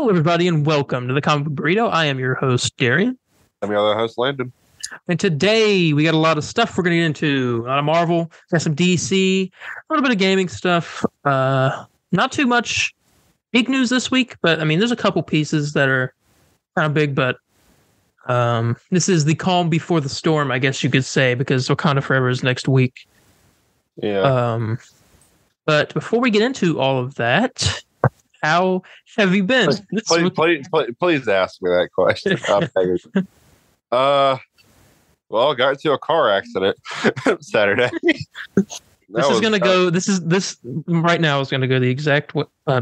Hello, everybody, and welcome to the Comic Book Burrito. I am your host, Darien. I'm your other host, Landon. And today we got a lot of stuff we're going to get into. A lot of Marvel, got some DC, a little bit of gaming stuff. Not too much big news this week, but I mean, there's a couple pieces that are kind of big, but this is the calm before the storm, I guess you could say, because Wakanda Forever is next week. Yeah. But before we get into all of that, how have you been? Please ask me that question. Well, I got into a car accident Saturday. This right now is going to go the exact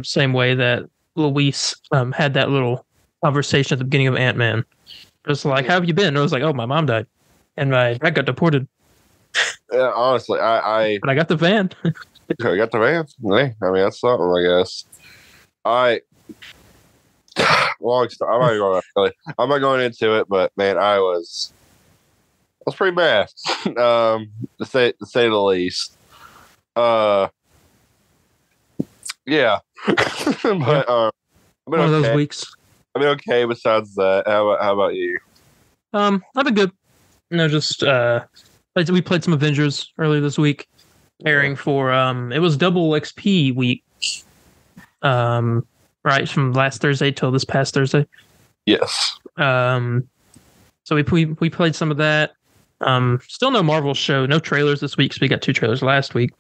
same way that Luis had that little conversation at the beginning of Ant-Man. It was like, how have you been? And I was like, oh, my mom died. And my dad got deported. Yeah, honestly, But I got the van. I got the van. Hey, I mean, that's something, I guess. Long story. I'm not going into it, but man, I was pretty bad, to say the least. Yeah, but I've been One of okay. those weeks. I've been okay. Besides that, how about you? I've been good. Just we played some Avengers earlier this week, airing for it was double XP week. Right from last Thursday till this past Thursday. Yes. So we played some of that. Still no Marvel show, no trailers this week. So we got 2 trailers last week.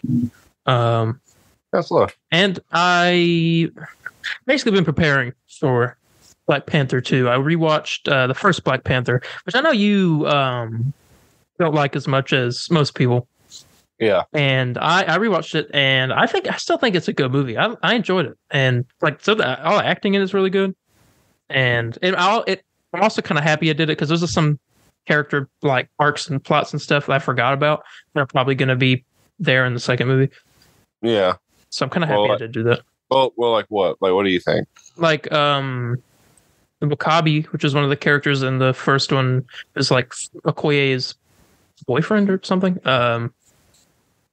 That's low. And I basically been preparing for Black Panther 2. I rewatched the first Black Panther, which I know you don't like as much as most people. Yeah. And I rewatched it, and I still think it's a good movie. I enjoyed it, and all the acting in it is really good. And I'm also kind of happy I did it because there's some character like arcs and plots and stuff that I forgot about that are probably going to be there in the second movie. Yeah. So I'm kind of happy I did do that. Well, like what? Like, what do you think? Like the Wakabi, which is one of the characters in the first one, is like Okoye's boyfriend or something.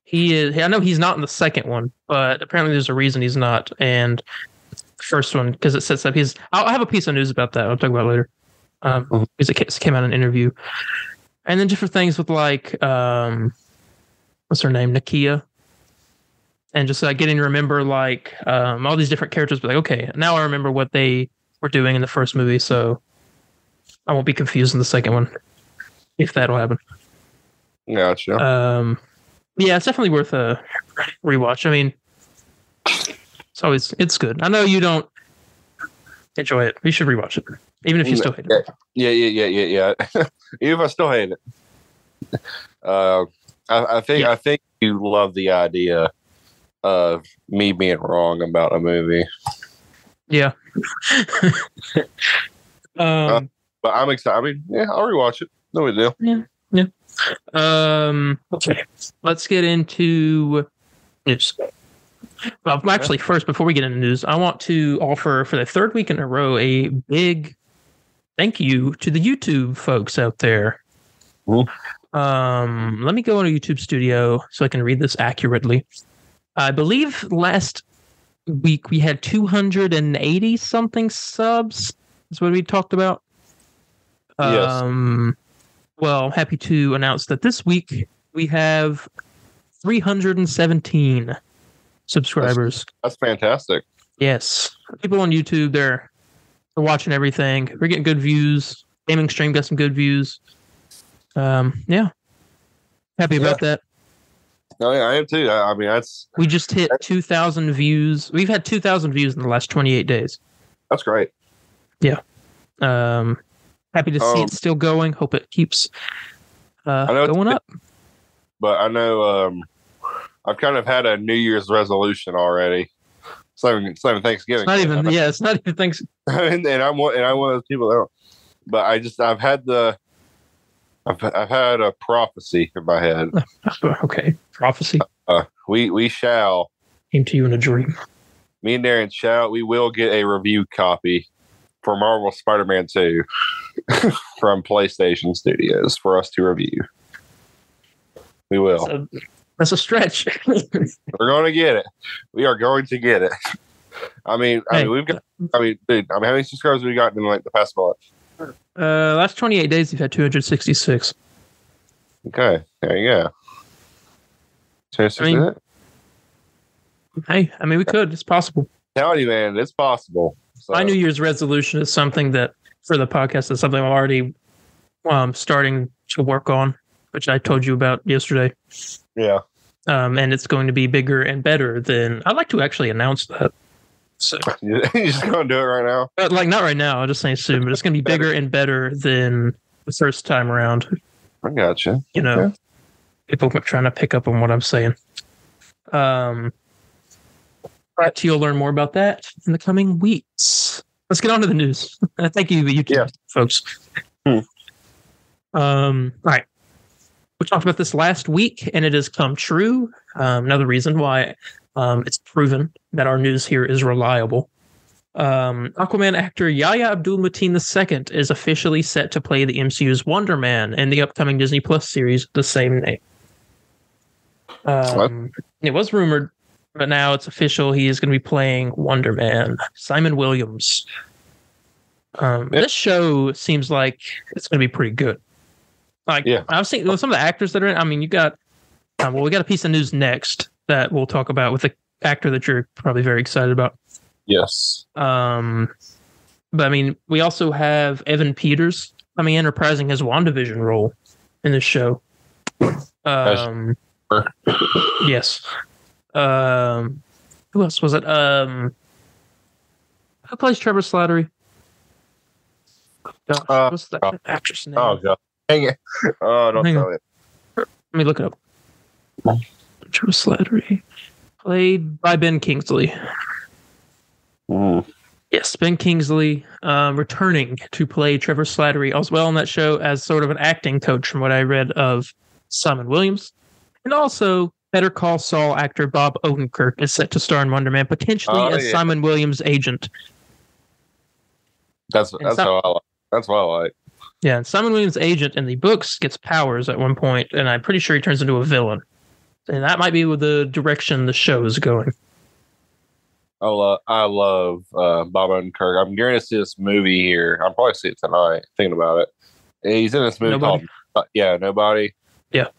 He is. I know he's not in the second one, but apparently there's a reason he's not. And the first one, because it sets up I'll have a piece of news about that. I'll talk about it later. Because it came out in an interview, and then different things with like what's her name, Nakia, and just like getting to remember like all these different characters. But like, okay, now I remember what they were doing in the first movie, so I won't be confused in the second one if that'll happen. Gotcha. Yeah, it's definitely worth a rewatch. I mean, it's good. I know you don't enjoy it. You should rewatch it, even if you still hate it. Yeah. Even if I still hate it. I think you love the idea of me being wrong about a movie. Yeah. But I'm excited. I mean, yeah, I'll rewatch it. No big deal. Yeah. Okay. Let's get into news. Well, actually, first, before we get into news, I want to offer for the third week in a row a big thank you to the YouTube folks out there. Ooh. Let me go into YouTube Studio so I can read this accurately. I believe last week we had 280 something subs. That's what we talked about. Yes. Well, I'm happy to announce that this week we have 317 subscribers. That's fantastic. Yes. People on YouTube, they're watching everything. We're getting good views. Gaming Stream got some good views. Yeah. Happy about that. No, yeah, I am too. I mean, we just hit 2,000 views. We've had 2,000 views in the last 28 days. That's great. Yeah. Happy to see it still going. Hope it keeps going up. But I know I've kind of had a New Year's resolution already. It's not even Thanksgiving. It's not even Thanksgiving. and I'm one of those people that don't. But I've had a prophecy in my head. Okay, prophecy. We shall came to you in a dream. Me and Darren we will get a review copy for Marvel Spider-Man 2 from PlayStation Studios for us to review. We will. That's a stretch. We're going to get it. We are going to get it. I mean, we've got. Dude. How many subscribers have we gotten in like the past month? Last 28 days, you've had 266. Okay, there you go. 266. Hey, we could. It's possible. Tell you, man, it's possible. So. My New Year's resolution is something that for the podcast is something I'm already starting to work on, which I told you about yesterday. Yeah. And it's going to be bigger and better than. I'd like to actually announce that. So you're just going to do it right now? Like not right now. I'll just say soon, but it's going to be bigger and better than the first time around. I gotcha. You know, people trying to pick up on what I'm saying. But you'll learn more about that in the coming weeks. Let's get on to the news. Thank you, YouTube folks. All right. We talked about this last week, and it has come true. Another reason why it's proven that our news here is reliable. Aquaman actor Yahya Abdul-Mateen II is officially set to play the MCU's Wonder Man in the upcoming Disney Plus series, the same name. It was rumored, but now it's official. He is going to be playing Wonder Man. Simon Williams. This show seems like it's going to be pretty good. I've seen some of the actors that are in. You got, we got a piece of news next that we'll talk about with the actor that you're probably very excited about. Yes. But we also have Evan Peters coming in reprising his WandaVision role in this show. Yes. Who else was it? Who plays Trevor Slattery? Gosh, what's that actress name? Oh god. Dang it. Oh, don't tell it. Let me look it up. Trevor Slattery. Played by Ben Kingsley. Yes, Ben Kingsley returning to play Trevor Slattery as well on that show as sort of an acting coach from what I read of Simon Williams. And also, Better Call Saul actor Bob Odenkirk is set to star in Wonder Man, potentially as Simon Williams' agent. That's what I like. Yeah, and Simon Williams' agent in the books gets powers at one point, and I'm pretty sure he turns into a villain. And that might be with the direction the show is going. I love Bob Odenkirk. I'm going to see this movie here. I'll probably see it tonight, thinking about it. He's in this movie called Nobody. Yeah.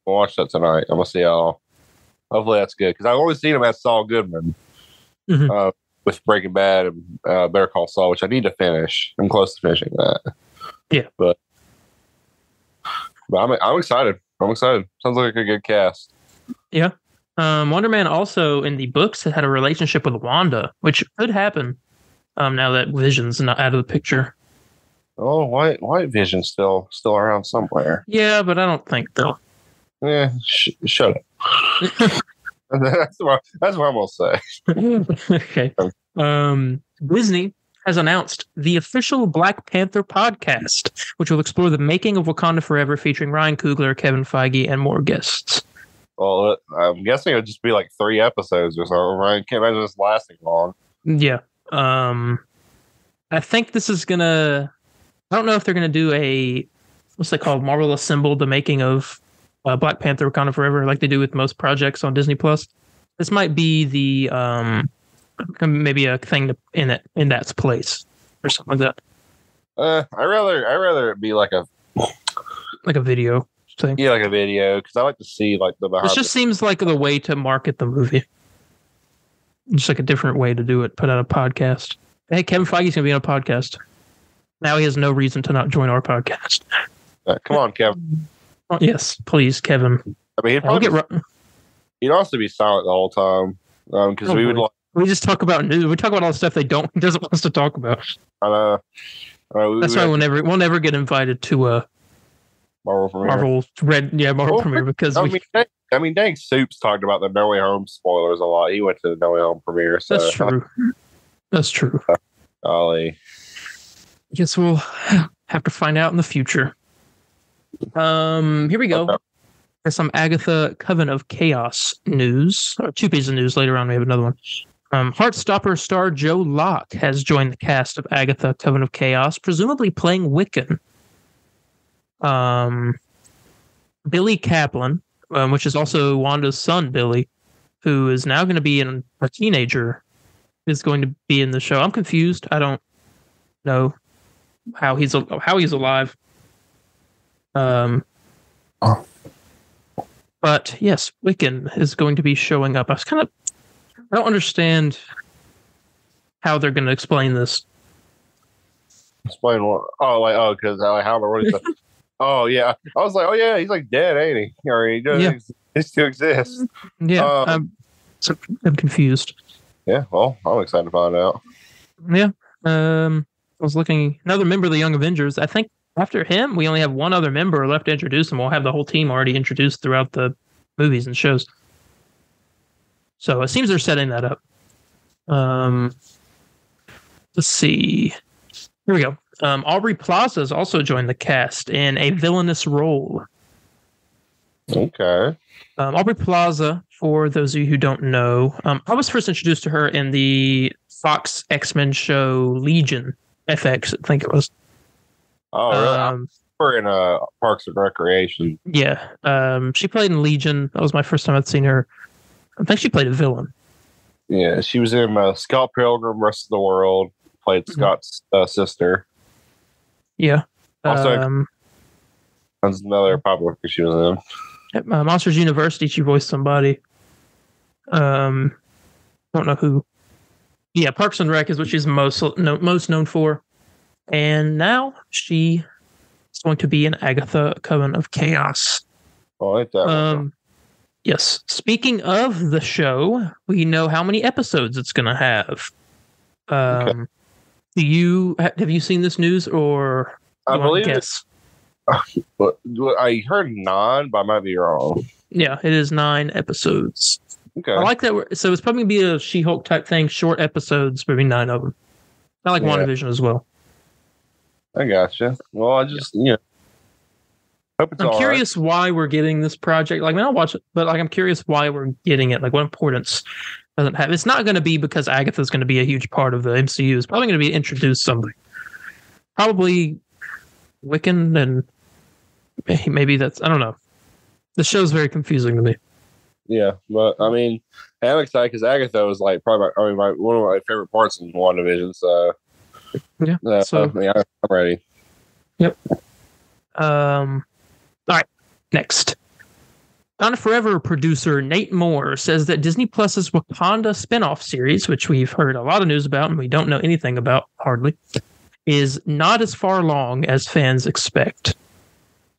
We'll watch that tonight. I'm going to see how. Hopefully that's good. Because I've always seen him as Saul Goodman with Breaking Bad and Better Call Saul, which I need to finish. I'm close to finishing that. Yeah. But I'm excited. Sounds like a good cast. Yeah. Wonder Man also in the books had a relationship with Wanda, which could happen now that Vision's not out of the picture. Oh, White Vision's still around somewhere. Yeah, but I don't think though. Yeah, shut up. That's what I'm gonna say. Okay. Disney has announced the official Black Panther podcast, which will explore the making of Wakanda Forever, featuring Ryan Coogler, Kevin Feige, and more guests. Well, I'm guessing it'll just be like 3 episodes or so. Ryan can't imagine this lasting long. Yeah. I think this is gonna. I don't know if they're gonna do a what's it called? Marvel Assembled, the making of Black Panther, Wakanda Forever, like they do with most projects on Disney Plus. This might be the maybe a thing in that's place or something like that. I rather it be like a video thing. Yeah, like a video, because I like to see like the behind. It just seems like the way to market the movie. Just like a different way to do it. Put out a podcast. Hey, Kevin Feige's gonna be on a podcast. Now he has no reason to not join our podcast. Come on, Kevin. Yes, please, Kevin. I mean, he'd also be silent the whole time because we would like. We just talk about news. We talk about all the stuff he doesn't want us to talk about. That's why we'll never get invited to Marvel premiere because dang, Soup's talked about the No Way Home spoilers a lot. He went to the No Way Home premiere. So That's true. Golly. Guess we'll have to find out in the future. Here we go. There's some Agatha Coven of Chaos news. Or 2 pieces of news. Later on, we have another one. Heartstopper star Joe Locke has joined the cast of Agatha Coven of Chaos, presumably playing Wiccan. Billy Kaplan, which is also Wanda's son, Billy, who is now going to be a teenager, is going to be in the show. I'm confused. I don't know how he's alive. But yes, Wiccan is going to be showing up. I don't understand how they're going to explain this. Explain what? Because how the what is that? Oh yeah, I was like, oh yeah, he's like dead, ain't he? Or he doesn't he still exists? Yeah, I'm confused. Yeah, well, I'm excited to find out. Yeah, I was looking another member of the Young Avengers. I think after him, we only have one other member left to introduce, and we'll have the whole team already introduced throughout the movies and shows. So it seems they're setting that up. Let's see. Here we go. Aubrey Plaza has also joined the cast in a villainous role. Okay. Aubrey Plaza, for those of you who don't know, I was first introduced to her in the Fox X-Men show Legion FX, I think it was. Oh, really? We're in Parks and Recreation. Yeah. She played in Legion. That was my first time I'd seen her. I think she played a villain. Yeah, she was in Scott Pilgrim, Rest of the World. Played Scott's sister. Yeah. Also, that's another popular thing she was in. At Monsters University, she voiced somebody. Don't know who. Yeah, Parks and Rec is what she's most known for. And now she is going to be in Agatha, Coven of Chaos. Oh, ain't that one? Yes. Speaking of the show, we know how many episodes it's going to have. Okay. Have you seen this news, or I believe guess? But I heard 9, but I might be wrong. Yeah, it is 9 episodes. Okay, I like that. So it's probably gonna be a She-Hulk type thing, short episodes, maybe 9 of them. I like WandaVision as well. I gotcha. Well, I just hope it's. I'm curious why we're getting this project. Like, I mean, I'll watch it, but like, I'm curious why we're getting it. Like, what importance does it have? It's not going to be because Agatha's going to be a huge part of the MCU. It's probably going to be introduced somebody. Probably Wiccan, and maybe that's, I don't know. The show's very confusing to me. Yeah, but I mean, I'm excited because Agatha was like probably one of my favorite parts in WandaVision. So yeah, I'm ready. Yep. All right, next. Wakanda Forever producer Nate Moore says that Disney Plus's Wakanda spinoff series, which we've heard a lot of news about and we don't know anything about hardly, is not as far along as fans expect.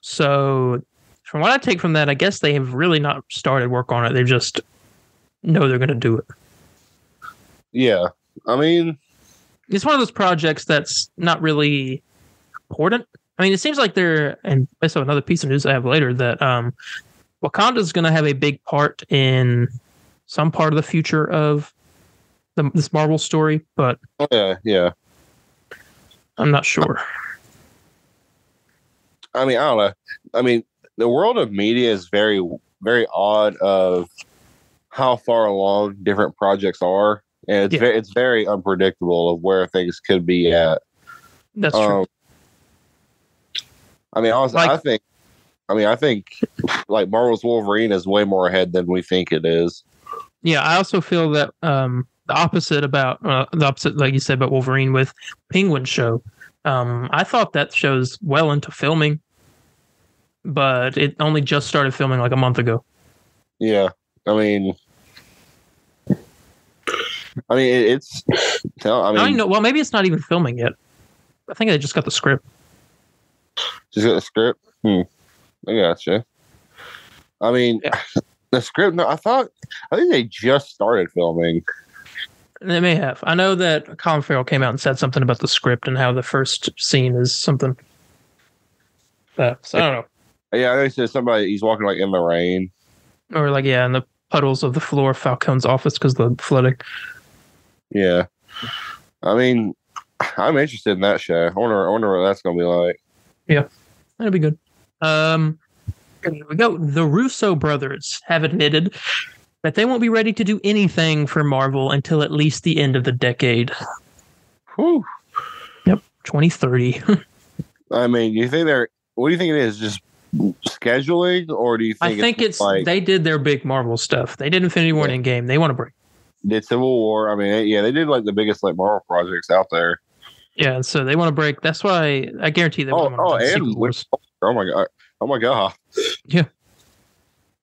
So, from what I take from that, I guess they have really not started work on it. They just know they're going to do it. Yeah, I mean, it's one of those projects that's not really important. I mean, it seems like they're, and based on another piece of news I have later, that Wakanda is going to have a big part in some part of the future of this Marvel story, but yeah, I'm not sure. I mean, I don't know. I mean, the world of media is very, very odd of how far along different projects are, and it's very unpredictable of where things could be at. That's true. I mean, I think like Marvel's Wolverine is way more ahead than we think it is. Yeah, I also feel that the opposite, like you said, about Wolverine with Penguin show. I thought that show's well into filming, but it only just started filming like a month ago. Yeah, I mean, it's. I know. Well, maybe it's not even filming yet. I think they just got the script. Just got the script. I gotcha. I mean, the script. No, I think they just started filming. They may have. I know that Colin Farrell came out and said something about the script and how the first scene is something. So I don't know. Yeah, they said somebody he's walking like in the rain, or like in the puddles of the floor of Falcone's office because of the flooding. Yeah, I mean, I'm interested in that show. I wonder what that's gonna be like. Yeah, that'll be good. Here we go. The Russo brothers have admitted that they won't be ready to do anything for Marvel until at least the end of the decade. Whew. Yep, 2030. I mean, what do you think it is? Just scheduling, or do you think I think it's like they did their big Marvel stuff. They did Infinity War and Endgame. They want to break. did Civil War. I mean, yeah, they did like the biggest like Marvel projects out there. Yeah, and so they want to break. That's why I guarantee they want to do Secret Wars. Oh my god! Oh my god! Yeah,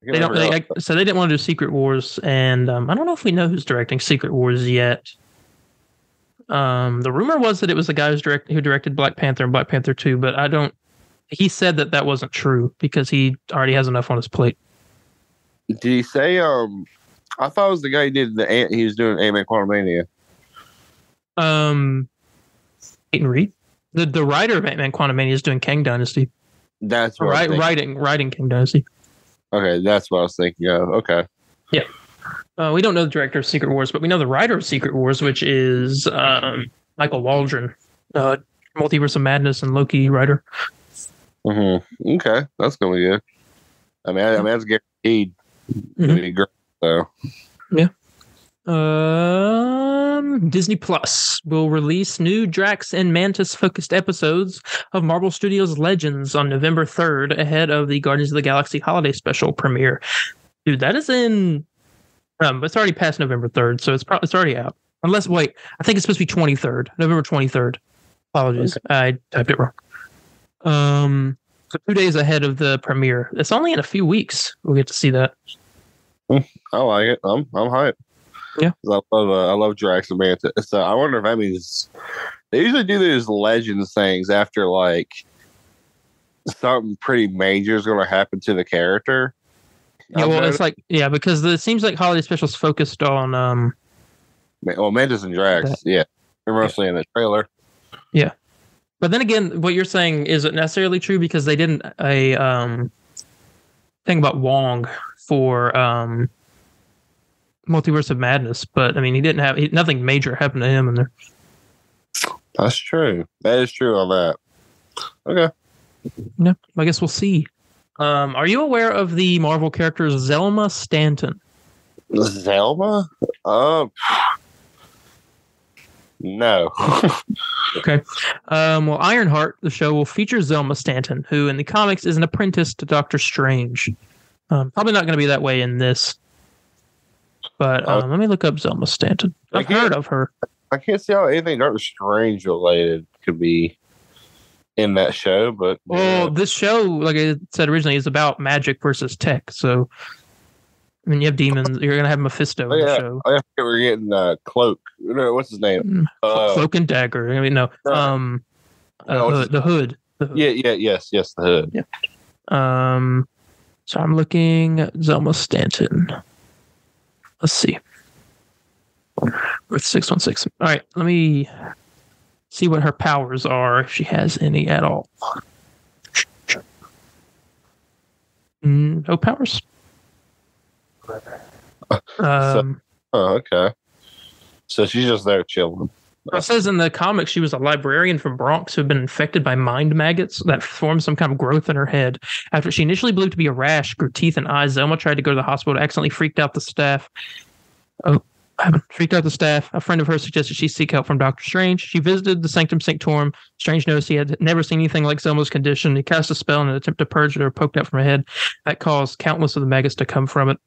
they don't. So they didn't want to do Secret Wars, and I don't know if we know who's directing Secret Wars yet. The rumor was that it was the guy who directed Black Panther and Black Panther 2, but I don't. He said that wasn't true because he already has enough on his plate. Did he say? I thought it was the guy who did he was doing Ant-Man Quantumania. Peyton Reed, the writer of Ant-Man Quantumania, is doing Kang Dynasty. That's what writing Kang Dynasty. Okay, that's what I was thinking of. Okay. Yeah. We don't know the director of Secret Wars, but we know the writer of Secret Wars, which is Michael Waldron, Multiverse of Madness and Loki writer. Mm-hmm. Okay, that's gonna be good. I mean, that's guaranteed to be great. So. Yeah. Disney Plus will release new Drax and Mantis focused episodes of Marvel Studios Legends on November 3rd, ahead of the Guardians of the Galaxy holiday special premiere. Dude, that is in. It's already past November 3rd, so it's already out. I think it's supposed to be 23rd, November 23rd. Apologies, okay. I typed it wrong. So 2 days ahead of the premiere. It's only in a few weeks we'll get to see that. I like it. I'm hyped. Yeah, I love Drax and Mantis. So I wonder if that means they usually do these Legends things after like something pretty major is going to happen to the character. Yeah, well, it's like because it seems like holiday specials focused on Mantis and Drax. They're mostly in the trailer. Yeah, but then again, what you're saying isn't necessarily true because they didn't thing about Wong for Multiverse of Madness, but I mean, he didn't have nothing major happened to him in there. That's true. That is true on that. Okay. Yeah, I guess we'll see. Are you aware of the Marvel character Zelma Stanton? Zelma? No. Okay. Well, Ironheart, the show, will feature Zelma Stanton, who in the comics is an apprentice to Doctor Strange. Probably not going to be that way in this. But let me look up Zelma Stanton. I've heard of her. I can't see how anything Doctor Strange related could be in that show, but this show, like I said originally, is about magic versus tech. So, I mean, you have demons. You're gonna have Mephisto in the show. I think we're getting Cloak. No, what's his name? Cloak and Dagger. I mean, no. The Hood. Yeah. Yes, the Hood. Yeah. So I'm looking at Zelma Stanton. Let's see. With 616. All right, let me see what her powers are, if she has any at all. No powers. Okay. So she's just there chilling. It says in the comics she was a librarian from Bronx who had been infected by mind maggots that formed some kind of growth in her head. After she initially believed to be a rash, grew teeth and eyes, Zelma tried to go to the hospital, accidentally freaked out the staff. A friend of hers suggested she seek help from Doctor Strange. She visited the Sanctum Sanctorum. Strange noticed he had never seen anything like Zelma's condition. He cast a spell in an attempt to purge it or poked out from her head. That caused countless of the maggots to come from it.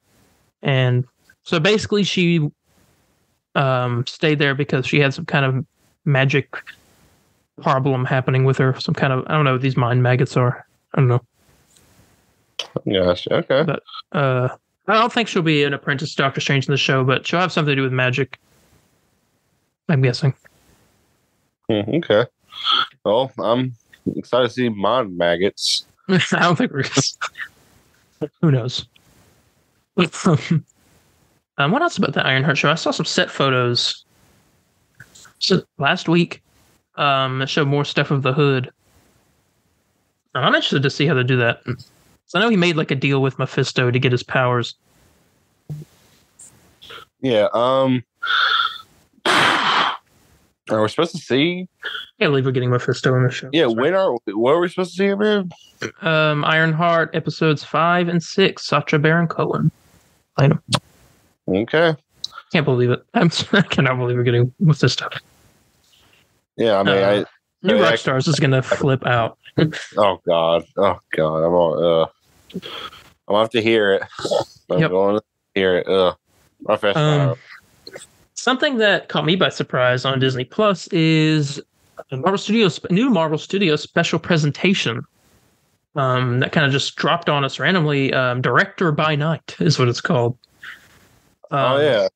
And so basically she stayed there because she had some kind of magic problem happening with her. Some kind of, I don't know what these mind maggots are. I don't know. Yes, okay. But I don't think she'll be an apprentice to Doctor Strange in the show, but she'll have something to do with magic. I'm guessing. Okay. Well, I'm excited to see mind maggots. I don't think we're who knows? What else about the Ironheart show? I saw some set photos last week that showed more stuff of the Hood. I'm interested to see how they do that. So I know he made like a deal with Mephisto to get his powers. Yeah. Are we supposed to see? I can't believe we're getting Mephisto in the show. Yeah, what are we supposed to see him in? Ironheart episodes 5 and 6. Sacha Baron Cohen. Playing him. Okay. Can't believe it. I cannot believe we're getting Mephisto. Yeah, I mean, New Rockstars is gonna flip out. Oh God! I'm gonna have to hear it. I'm going to hear it. Something that caught me by surprise on Disney Plus is a new Marvel Studios special presentation. That kind of just dropped on us randomly. Director by Night is what it's called. Oh yeah.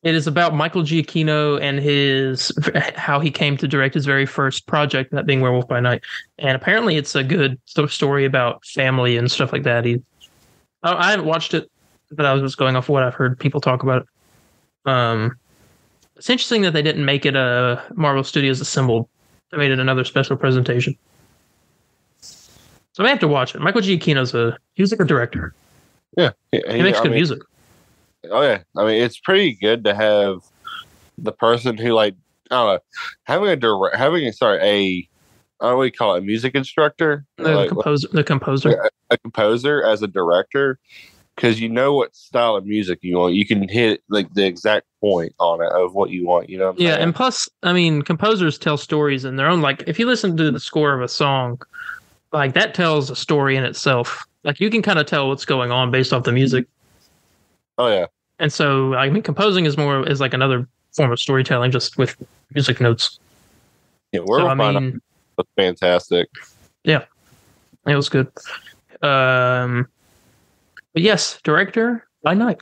It is about Michael Giacchino and how he came to direct his very first project, that being Werewolf by Night. And apparently, it's a good story about family and stuff like that. I haven't watched it, but I was just going off what I've heard people talk about it. It's interesting that they didn't make it a Marvel Studios Assembled. They made it another special presentation. So I have to watch it. Michael Giacchino's he was like a director. Yeah, he makes good music. Oh yeah, I mean it's pretty good to have the person who I don't know I don't know what you call it, a music instructor, the composer, a composer as a director, because you know what style of music you want. You can hit like the exact point on it of what you want. You know. What I'm saying? And plus, I mean, composers tell stories in their own. Like if you listen to the score of a song, like that tells a story in itself. Like you can kind of tell what's going on based off the music. Oh yeah. And so I mean composing is like another form of storytelling just with music notes. Yeah, was fantastic. Yeah. It was good. But yes, director by Night.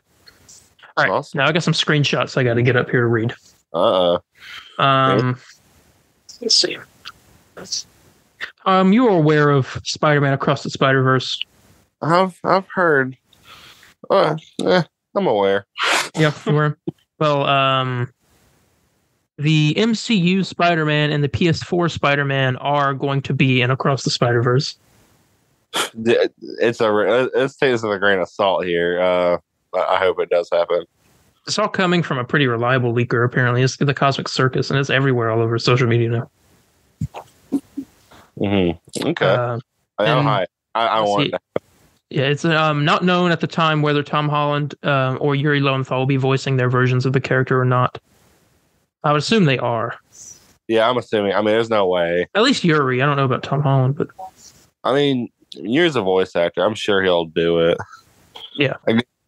All right. Awesome. Now I got some screenshots I got to get up here to read. Let's see. You are aware of Spider-Man Across the Spider-Verse? I've heard. I'm aware. Yeah, you were. Well, the MCU Spider-Man and the PS4 Spider-Man are going to be in Across the Spider-Verse. It's taken with a grain of salt here. I hope it does happen. It's all coming from a pretty reliable leaker, apparently. It's the Cosmic Circus, and it's everywhere all over social media now. Mm-hmm. Okay. I want that. Yeah, it's not known at the time whether Tom Holland or Yuri Lowenthal will be voicing their versions of the character or not. I would assume they are. Yeah, I'm assuming. I mean, there's no way. At least Yuri. I don't know about Tom Holland, but I mean, Yuri's a voice actor. I'm sure he'll do it. Yeah.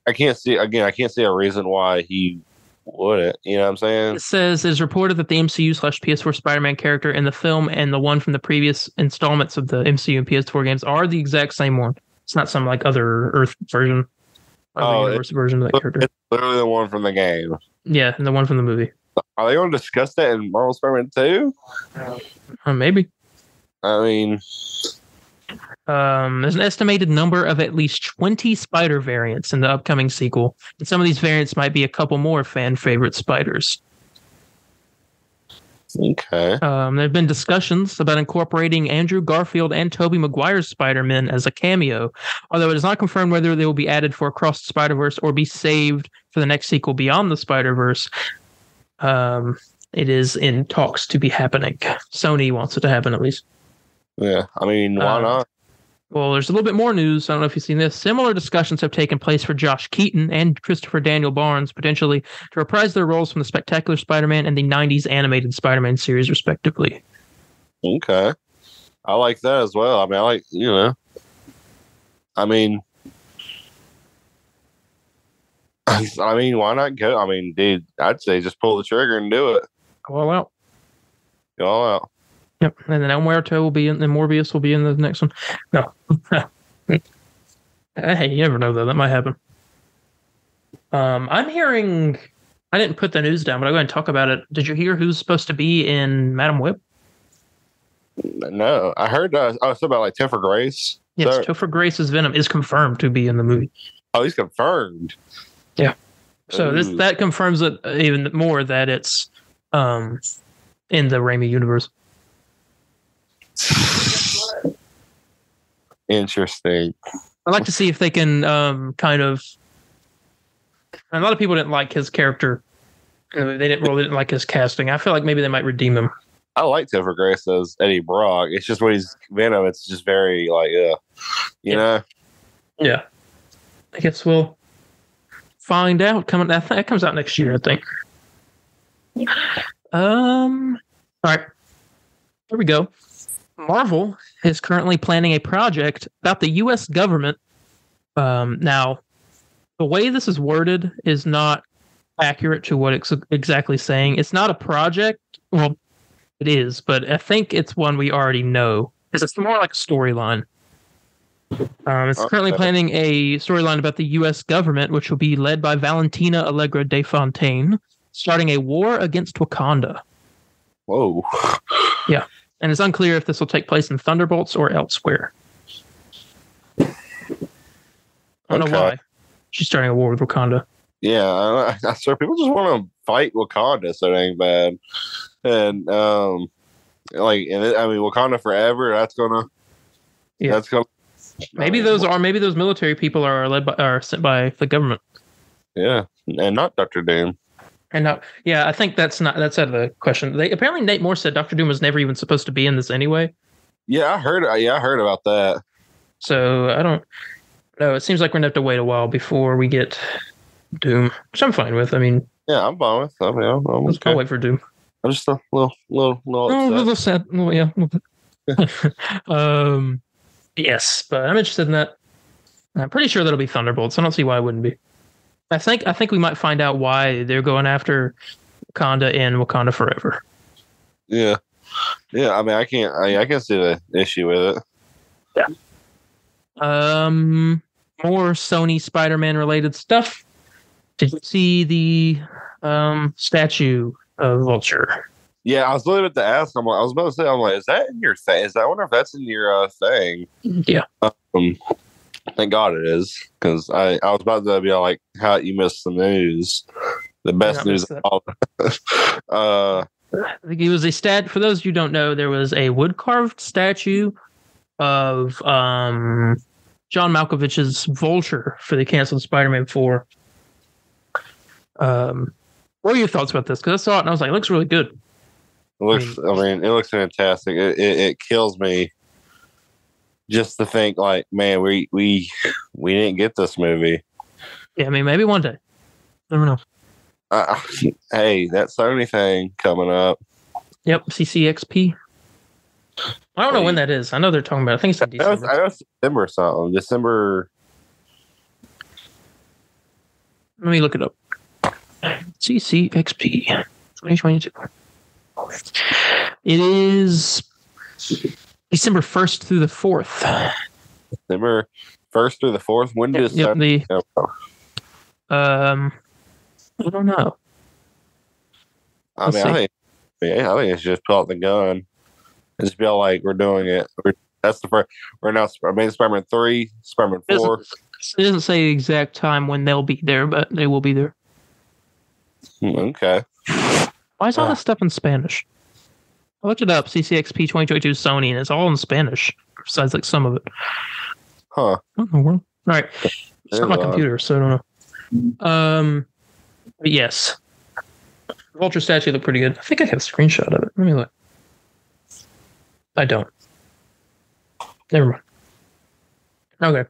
I can't see a reason why he wouldn't. You know what I'm saying? It says it's reported that the MCU/PS4 Spider-Man character in the film and the one from the previous installments of the MCU and PS4 games are the exact same one. It's not some like other Earth version of the universe version of that character. It's literally the one from the game. Yeah, and the one from the movie. Are they going to discuss that in Marvel Spider-Man 2? Maybe. I mean, there's an estimated number of at least 20 spider variants in the upcoming sequel, and some of these variants might be a couple more fan favorite spiders. Okay. There have been discussions about incorporating Andrew Garfield and Tobey Maguire's Spider-Man as a cameo, although it is not confirmed whether they will be added for Across the Spider-Verse or be saved for the next sequel Beyond the Spider-Verse. It is in talks to be happening. Sony wants it to happen at least. Yeah, I mean, why not? Well, there's a little bit more news. I don't know if you've seen this. Similar discussions have taken place for Josh Keaton and Christopher Daniel Barnes, potentially, to reprise their roles from the Spectacular Spider-Man and the 90s animated Spider-Man series, respectively. Okay. I like that as well. I mean, why not go? I mean, dude, I'd say just pull the trigger and do it. Go all out. Go all out. Yep, and then El Muerto will be in, and Morbius will be in the next one. No. Hey, you never know, though. That might happen. I'm hearing... I didn't put the news down, but I'll go ahead and talk about it. Did you hear who's supposed to be in Madam Web? No, I heard it's about like Topher Grace. Yes, Topher Grace's Venom is confirmed to be in the movie. Oh, he's confirmed. Yeah. So that confirms it even more that it's in the Raimi universe. Interesting. I'd like to see if they can kind of. A lot of people didn't like his character. They didn't like his casting. I feel like maybe they might redeem him. I like Topher Grace as Eddie Brock. It's just when he's Venom, it's just very like, you know. Yeah. I guess we'll find out. That comes out next year, I think. All right. Here we go. Marvel is currently planning a project about the U.S. government. Now, the way this is worded is not accurate to what it's exactly saying. It's not a project. Well, it is, but I think it's one we already know. It's more like a storyline. It's currently planning a storyline about the U.S. government, which will be led by Valentina Allegra de Fontaine, starting a war against Wakanda. Whoa. Yeah. And it's unclear if this will take place in Thunderbolts or elsewhere. I don't know why. She's starting a war with Wakanda. Yeah, I swear people just want to fight Wakanda, so it ain't bad. And Wakanda Forever. That's gonna. Yeah. That's gonna. Maybe those military people are sent by the government. Yeah, and not Dr. Doom. And not, yeah, I think that's out of the question. Apparently Nate Moore said Dr. Doom was never even supposed to be in this anyway. Yeah, I heard about that. So I don't know. It seems like we're gonna have to wait a while before we get Doom, which I'm fine with. I mean, yeah, I'm fine with. I mean, I'm okay. I'll wait for Doom. I'm just a little a little sad. Well, yeah. Yes, but I'm interested in that. I'm pretty sure that'll be Thunderbolts. I don't see why it wouldn't be. I think we might find out why they're going after Wakanda and Wakanda Forever. Yeah. I mean, I can see the issue with it. Yeah. More Sony Spider-Man related stuff. Did you see the statue of Vulture? Yeah, I was literally about to ask. I was about to say, is that in your thing? I wonder if that's in your thing. Yeah. Thank God it is, because I was about to be like, how you missed the news. The best news of all. I think it was a for those who don't know, there was a wood carved statue of John Malkovich's Vulture for the canceled Spider-Man 4. What are your thoughts about this? Because I saw it and I was like, it looks really good. It looks fantastic. It kills me just to think, like, man, we didn't get this movie. Yeah, I mean, maybe one day. Never know. Hey, that Sony thing coming up. Yep, CCXP. I don't know when that is. I know they're talking about it. I think it's in December. I know it's December or something. December. Let me look it up. CCXP 2022. It is December 1st through the 4th. December 1st through the 4th? When does I don't know. I think it's just pull out the gun and just be all like, we're doing it. That's the first. We're now Spider-Man 3, Spider-Man 4. It doesn't say the exact time when they'll be there, but they will be there. Okay. Why is all this stuff in Spanish? I looked it up, CCXP 2022 Sony, and it's all in Spanish, besides like some of it. Huh. What in the world? All right. It's not my computer, so I don't know. But yes. Vulture statue looked pretty good. I think I have a screenshot of it. Let me look. I don't. Never mind. Okay.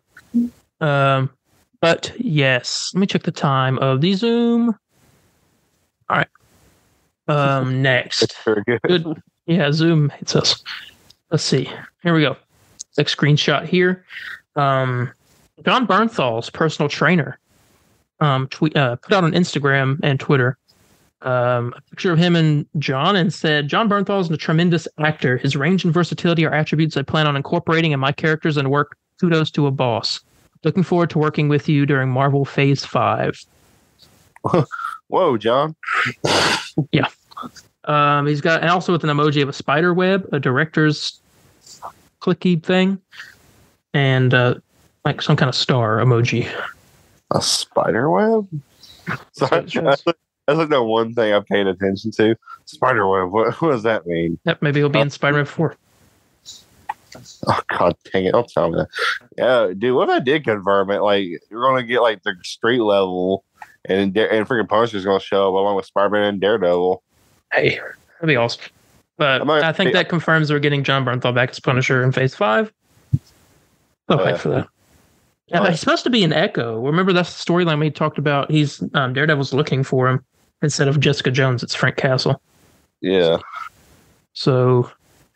But yes. Let me check the time of the Zoom. All right. Next. Good. Yeah, Zoom hates us. Let's see. Here we go. Next screenshot here. John Bernthal's personal trainer put out on Instagram and Twitter a picture of him and John and said, John Bernthal is a tremendous actor. His range and versatility are attributes I plan on incorporating in my characters and work. Kudos to a boss. Looking forward to working with you during Marvel Phase 5. Whoa, John. Yeah. He's got, and also with an emoji of a spider web, a director's clicky thing, and like some kind of star emoji. A spider web? Sorry, that's like the one thing I paid attention to. Spider web. What does that mean? Yep, maybe he'll be in Spider-Man 4. Oh God dang it! Don't tell me that. Yeah, dude. What if I did confirm it? Like, you're gonna get like the street level, and freaking Punisher's gonna show up along with Spider-Man and Daredevil. Hey, that'd be awesome. But I think that confirms we're getting John Bernthal back as Punisher in Phase 5. So hyped for that. Yeah, he's supposed to be an Echo. Remember, that's the storyline we talked about. He's Daredevil's looking for him instead of Jessica Jones. It's Frank Castle. Yeah. So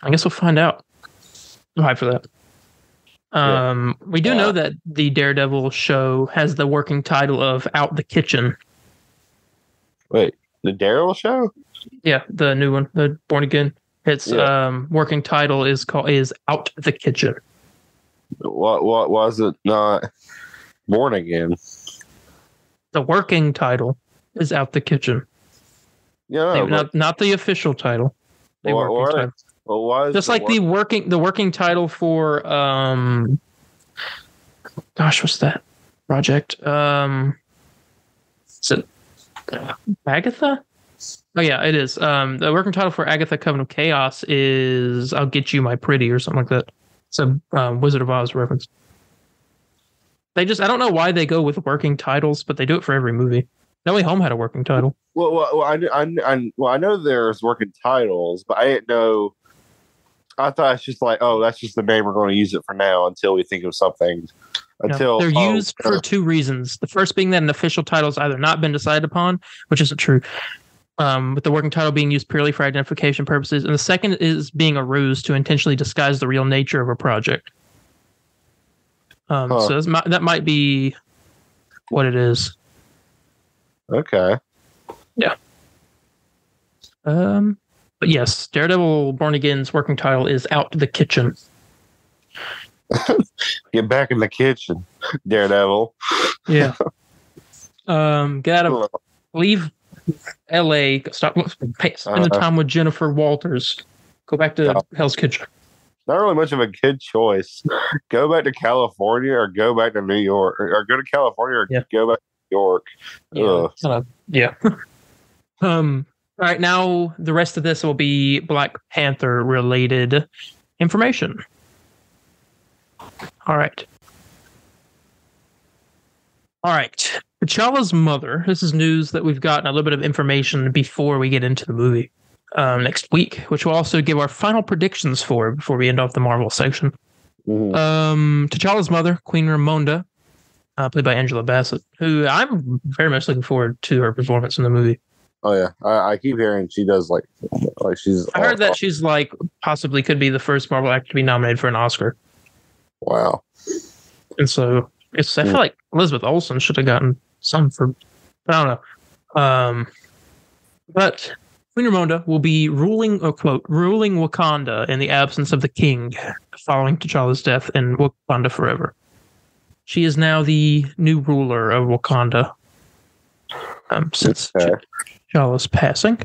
I guess we'll find out. I'm hyped for that. We do know that the Daredevil show has the working title of Out the Kitchen. Wait, the Daryl show? Yeah, the new one, the Born Again. Its working title is Out the Kitchen. What was it not Born Again? The working title is Out the Kitchen. Yeah, not the official title. The working title. Well, why is just like the working title for gosh, what's that project? Is it Agatha? Oh yeah, it is. The working title for Agatha Coven of Chaos is "I'll Get You, My Pretty" or something like that. It's a Wizard of Oz reference. I don't know why they go with working titles, but they do it for every movie. No Way Home had a working title. Well, I know there's working titles, but I didn't know. I thought it's just like, oh, that's just the name we're going to use it for now until we think of something. They're used for two reasons. The first being that an official title has either not been decided upon, which isn't true, with the working title being used purely for identification purposes, and the second is being a ruse to intentionally disguise the real nature of a project. So that might be what it is. Okay. Yeah. But yes, Daredevil Born Again's working title is Out the Kitchen. Get back in the kitchen, Daredevil. Yeah. Get out of leave LA. Stop spending time with Jennifer Walters. Go back to Hell's Kitchen. Not really much of a good choice. Go back to California or go back to New York, or go to California or go back to New York. Yeah. All right, now the rest of this will be Black Panther related information. All right. T'Challa's mother. This is news that we've gotten a little bit of information before we get into the movie next week, which we'll also give our final predictions for before we end off the Marvel section. Mm-hmm. T'Challa's mother, Queen Ramonda, played by Angela Bassett, who I'm very much looking forward to her performance in the movie. Oh yeah, I keep hearing she does like she's. I heard that she's like possibly could be the first Marvel actor to be nominated for an Oscar. Wow. And so I feel like Elizabeth Olsen should have gotten some for, but I don't know. But Queen Ramonda will be ruling Wakanda in the absence of the king following T'Challa's death in Wakanda Forever. She is now the new ruler of Wakanda since T'Challa's passing.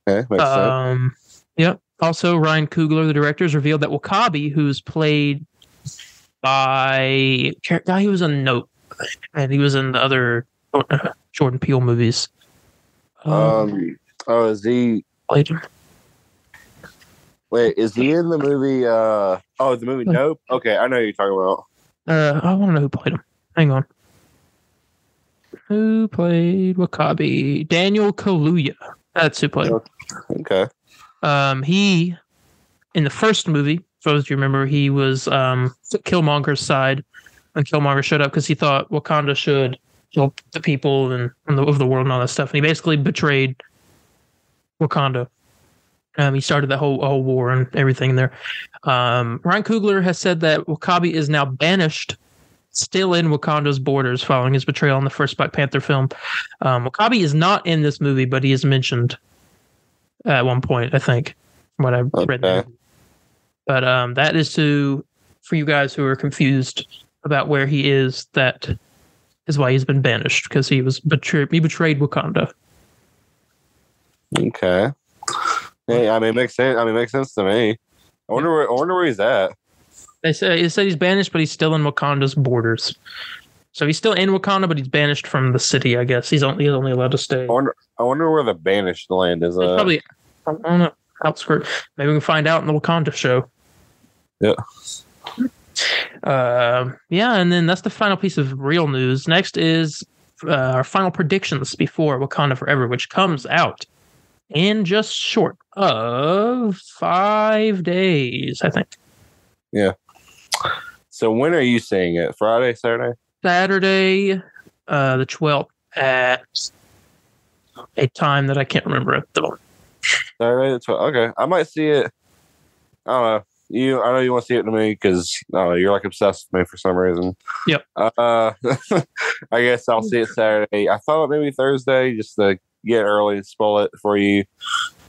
Okay, makes sense. Yep. Also, Ryan Coogler, the director, has revealed that W'Kabi, who's played by a guy who was in Nope, and he was in the other Jordan Peele movies. Is he? Played him. Wait, is he in the movie? The movie Nope. Okay, I know who you're talking about. I want to know who played him. Hang on. Who played W'Kabi? Daniel Kaluuya. That's who played him. Okay. He, in the first movie, for those of you remember, he was Killmonger's side, and Killmonger showed up because he thought Wakanda should kill the people of the world and all that stuff. And he basically betrayed Wakanda. He started that whole war and everything there. Ryan Coogler has said that W'Kabi is now banished, still in Wakanda's borders following his betrayal in the first Black Panther film. W'Kabi is not in this movie, but he is mentioned at one point, I think, from what I've read there. But that is for you guys who are confused about where he is, that is why he's been banished, because he betrayed Wakanda. Okay. Hey, it makes sense. It makes sense to me. I wonder where he's at. They said he's banished, but he's still in Wakanda's borders. So he's still in Wakanda, but he's banished from the city, I guess. He's only allowed to stay. I wonder where the banished land is. Probably, I don't know, outskirts. Maybe we can find out in the Wakanda show. Yeah. And then that's the final piece of real news. Next is our final predictions before Wakanda Forever, which comes out in just short of 5 days, I think. Yeah. So when are you seeing it? Friday, Saturday? Saturday, the 12th at a time that I can't remember at the moment. Saturday the 12th. Okay. I might see it. I don't know. I know you want to see it to me because you're like obsessed with me for some reason. Yep. I guess I'll see it Saturday. I thought maybe Thursday just to get early and spoil it for you.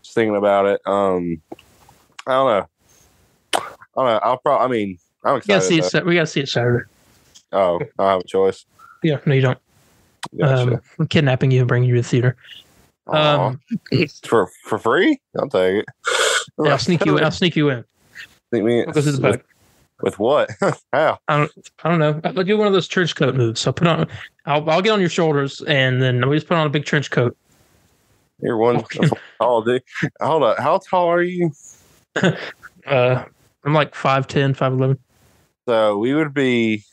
Just thinking about it. I don't know. I'm excited. We gotta see it Saturday. Oh, I don't have a choice. Yeah, no, you don't. Gotcha. I'm kidnapping you and bringing you to the theater. For free? I'll take it. Yeah, I'll sneak you in. Sneak me I'll go through the back. With what? How? I don't know. I'll do one of those trench coat moves. So I'll get on your shoulders, and then we just put on a big trench coat. You're one tall dude. Hold up. How tall are you? I'm like 5'10", 5'11". So we would be,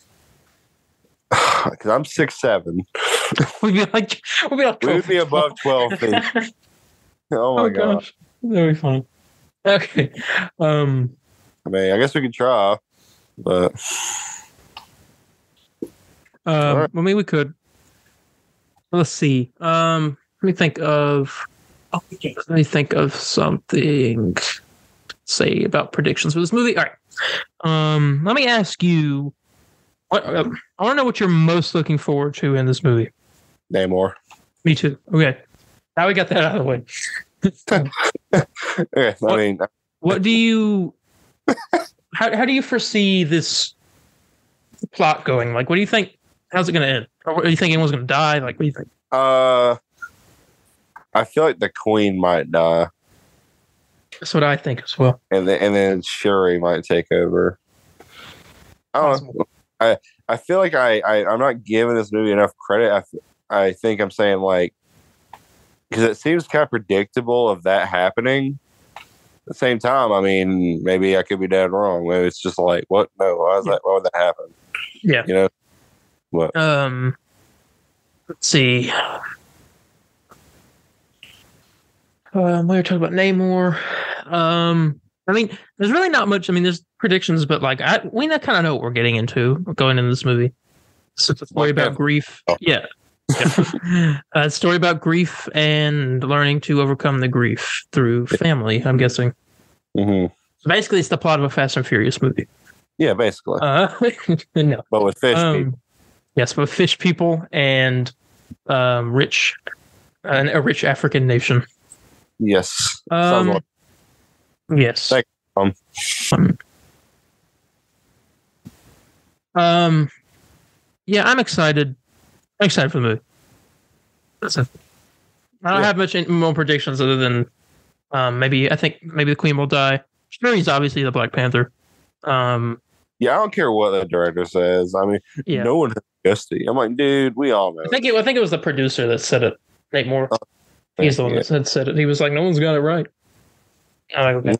because I'm 6'7". We would be above 12 feet. Oh my gosh, that'd be fun. Okay. I mean, I guess we could try, but right. Well, maybe we could. Let's see. Let me think of something. Say about predictions for this movie. All right. Let me ask you. What I want to know what you're most looking forward to in this movie. Namor. Me too. Okay. Now we got that out of the way. Okay. What do you? How do you foresee this plot going? Like, what do you think? How's it going to end? Or do you think anyone's going to die? Like, what do you think? I feel like the Queen might die. That's what I think as well. And then Shuri might take over. I don't know. I feel like I'm not giving this movie enough credit. I think I'm saying, like, because it seems kind of predictable of that happening. At the same time, I mean, maybe I could be dead wrong. Maybe it's just like, what? No, why would that happen? Yeah. You know? What? Let's see. We were talking about Namor. I mean, there's really not much. I mean, there's predictions, but like, we kind of know what we're getting into going into this movie. So it's a story about grief. Oh. Yeah. A story about grief and learning to overcome the grief through family, I'm guessing. Mm-hmm. So basically, it's the plot of a Fast and Furious movie. Yeah, basically. No. But with fish people. Yes, but with fish people and a rich African nation. Yes. Yes. Yeah, I'm excited. I'm excited for the movie. I don't have much more predictions other than maybe the Queen will die. Shuri's obviously the Black Panther. Yeah, I don't care what the director says. I mean, no one has custody. I'm like, dude, we all know. I think it was the producer that said it. Nate Moore. He's the one that said it. He was like, no one's got it right. I'm like, okay.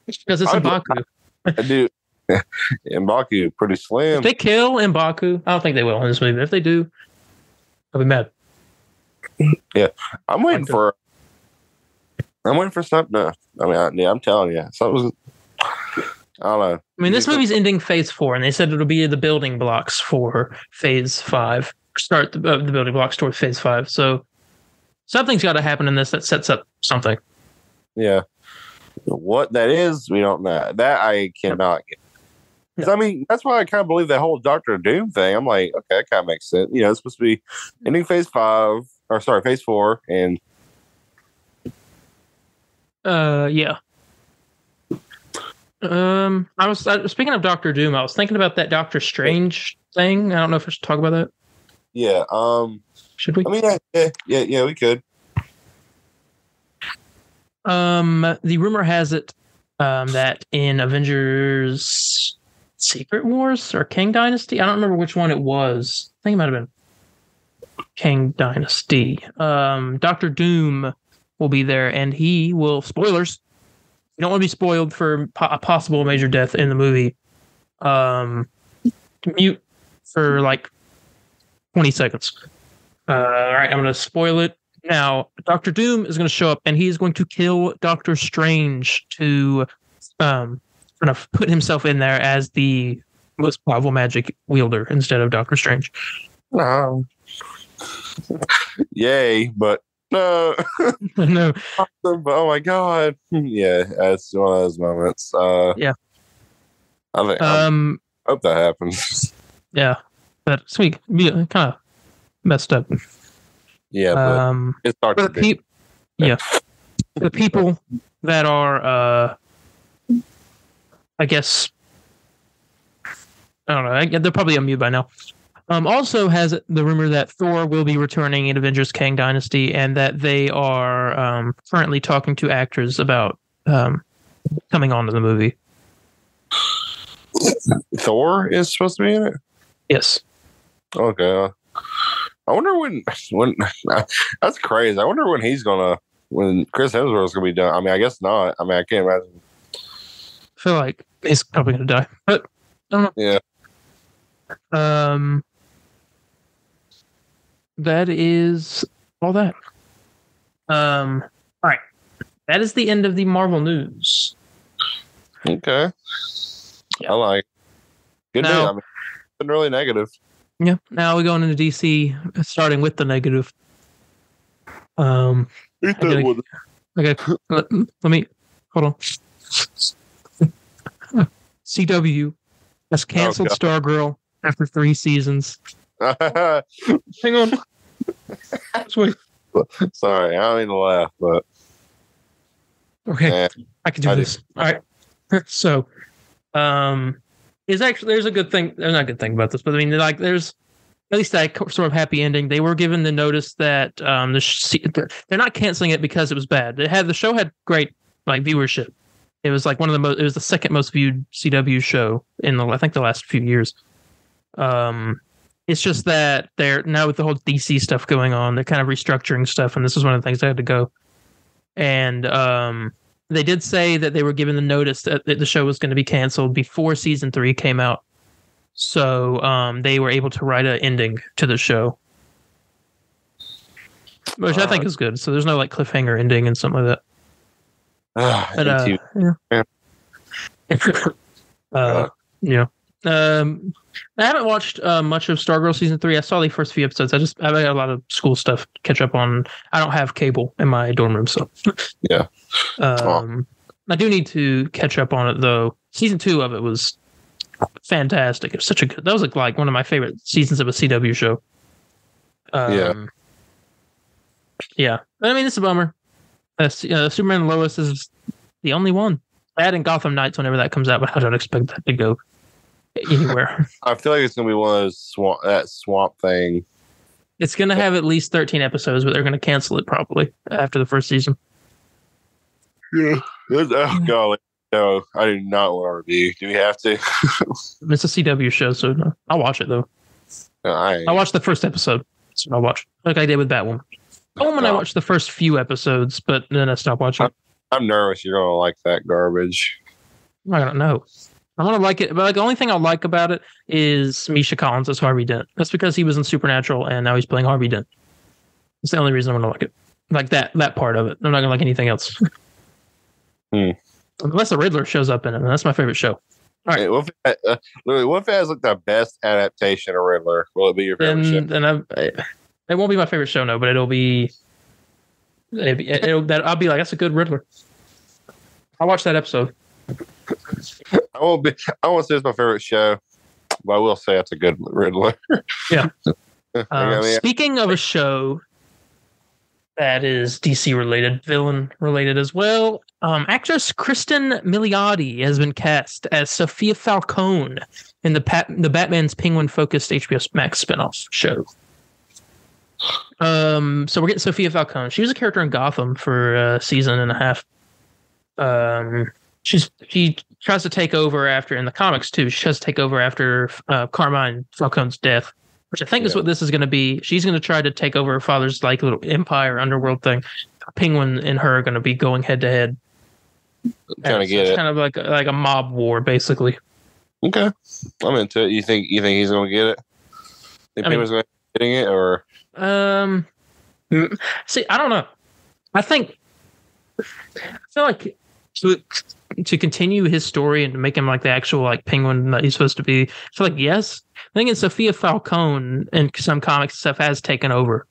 Because it's M'Baku. Dude, M'Baku pretty slim. If they kill M'Baku, I don't think they will in this movie. But if they do, I'll be mad. Yeah, I'm waiting for something. I'm telling you, something. I don't know. I mean, this movie's ending Phase 4, and they said it'll be the building blocks for Phase 5. Start the building blocks toward Phase 5. So something's got to happen in this that sets up something. Yeah. What that is, we don't know. That I cannot get. I mean, that's why I kind of believe that whole Doctor Doom thing. I'm like, okay, that kind of makes sense. You know, it's supposed to be ending Phase 4, and yeah. I was speaking of Doctor Doom. I was thinking about that Doctor Strange thing. I don't know if I should talk about that. Yeah. Should we? I mean, yeah, we could. The rumor has it that in Avengers Secret Wars or Kang Dynasty, I don't remember which one it was. I think it might have been Kang Dynasty. Doctor Doom will be there, and he will. Spoilers. You don't want to be spoiled for a possible major death in the movie. Mute for like 20 seconds. All right, I'm going to spoil it. Now, Doctor Doom is going to show up, and he's going to kill Doctor Strange to put himself in there as the most powerful magic wielder instead of Doctor Strange. No. Yay, but no. No. Oh my god. Yeah, it's one of those moments. Yeah. I hope that happens. Yeah. But sweet. Kind of messed up. Yeah, but it starts for the yeah, the people that are, I guess, I don't know. They're probably on mute by now. Also has the rumor that Thor will be returning in Avengers Kang Dynasty, and that they are currently talking to actors about coming on to the movie. Thor is supposed to be in it? Yes. Okay. I wonder when that's crazy. I wonder when Chris Hemsworth's gonna be done. I mean, I guess not. I mean, I can't imagine. I feel like he's probably gonna die, but I don't know. Yeah. That is all that. All right. That is the end of the Marvel news. Okay. Yeah. I like. Good news. I mean, it's been really negative. Yeah. Now we're going into DC, starting with the negative. Okay. Let me hold on. CW has canceled Stargirl after 3 seasons. Hang on. Let's wait. Sorry, I don't mean to laugh, but okay, I can do this. All right. So, there's a good thing. There's not a good thing about this, but I mean, like, there's at least that sort of happy ending. They were given the notice that they're not canceling it because it was bad. The show had great viewership. It was like one of the most. It was the second most viewed CW show in I think the last few years. It's just that they're now with the whole DC stuff going on, they're kind of restructuring stuff, and this is one of the things that had to go. And they did say that they were given the notice that the show was going to be canceled before season 3 came out. So they were able to write an ending to the show, which I think is good. So there's no cliffhanger ending and something like that. Yeah. I haven't watched much of Stargirl season 3. I saw the first few episodes. I've got a lot of school stuff to catch up on. I don't have cable in my dorm room, so yeah. I do need to catch up on it though. Season 2 of it was fantastic. It was such a good. That was like one of my favorite seasons of a CW show. Yeah. I mean, it's a bummer. Superman and Lois is the only one. That and Gotham Knights whenever that comes out, but I don't expect that to go anywhere. I feel like it's gonna be one of those swamp thing. It's gonna have at least 13 episodes, but they're gonna cancel it probably after the first season. Yeah. Oh golly. No, I do not want to review. Do we have to? It's a CW show, so no. I'll watch it though. No, I'll watch the first episode. That's what I'll watch. Like I did with Batwoman. Batwoman, I watched the first few episodes, but then I stopped watching. I'm nervous you're gonna like that garbage. I don't know. I want to like it, but the only thing I like about it is Misha Collins as Harvey Dent. That's because he was in Supernatural and now he's playing Harvey Dent. It's the only reason I'm gonna like it. Like that part of it. I'm not gonna like anything else. Unless the Riddler shows up in it, and that's my favorite show. All right. Hey, what if it has the best adaptation of Riddler? Will it be your favorite show? Then it won't be my favorite show, no, but I'll be like, that's a good Riddler. I'll watch that episode. I won't say it's my favorite show, but I will say it's a good Riddler. Yeah. Speaking of a show that is DC related, villain related as well, actress Kristen Milioti has been cast as Sophia Falcone in the Batman's Penguin focused HBO Max spinoff show. So we're getting Sophia Falcone. She was a character in Gotham for a season and a half. She tries to take over after, in the comics too, she tries to take over after Carmine Falcone's death, which I think is what this is going to be. She's going to try to take over her father's little empire underworld thing. Penguin and her are going to be going head to head. Trying to get it. Kind of like a mob war, basically. Okay, I'm into it. You think he's going to get it? Think Penguin's going to be getting it, or? See, I don't know. I feel like to continue his story and to make him like the actual Penguin that he's supposed to be. I feel like yes. I think Sophia Falcone and some comics stuff has taken over.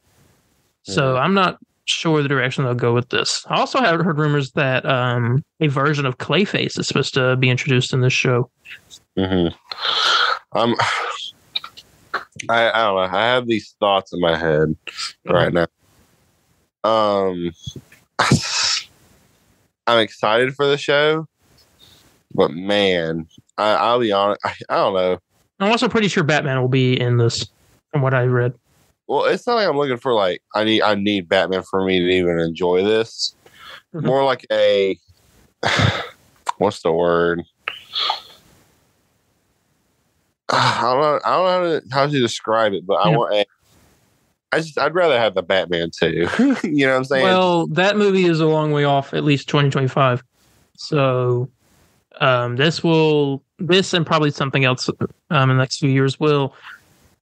So I'm not sure the direction they'll go with this. I also have heard rumors that a version of Clayface is supposed to be introduced in this show. I don't know. I have these thoughts in my head right now. Um, I'm excited for the show, but man, I'll be honest. I don't know. I'm also pretty sure Batman will be in this, from what I read. Well, it's not like I'm looking for like I need Batman for me to even enjoy this. Mhm. More like a what's the word? I don't know how to describe it, but I want a. I'd rather have the Batman too. You know what I'm saying? Well, that movie is a long way off, at least 2025. So this and probably something else in the next few years will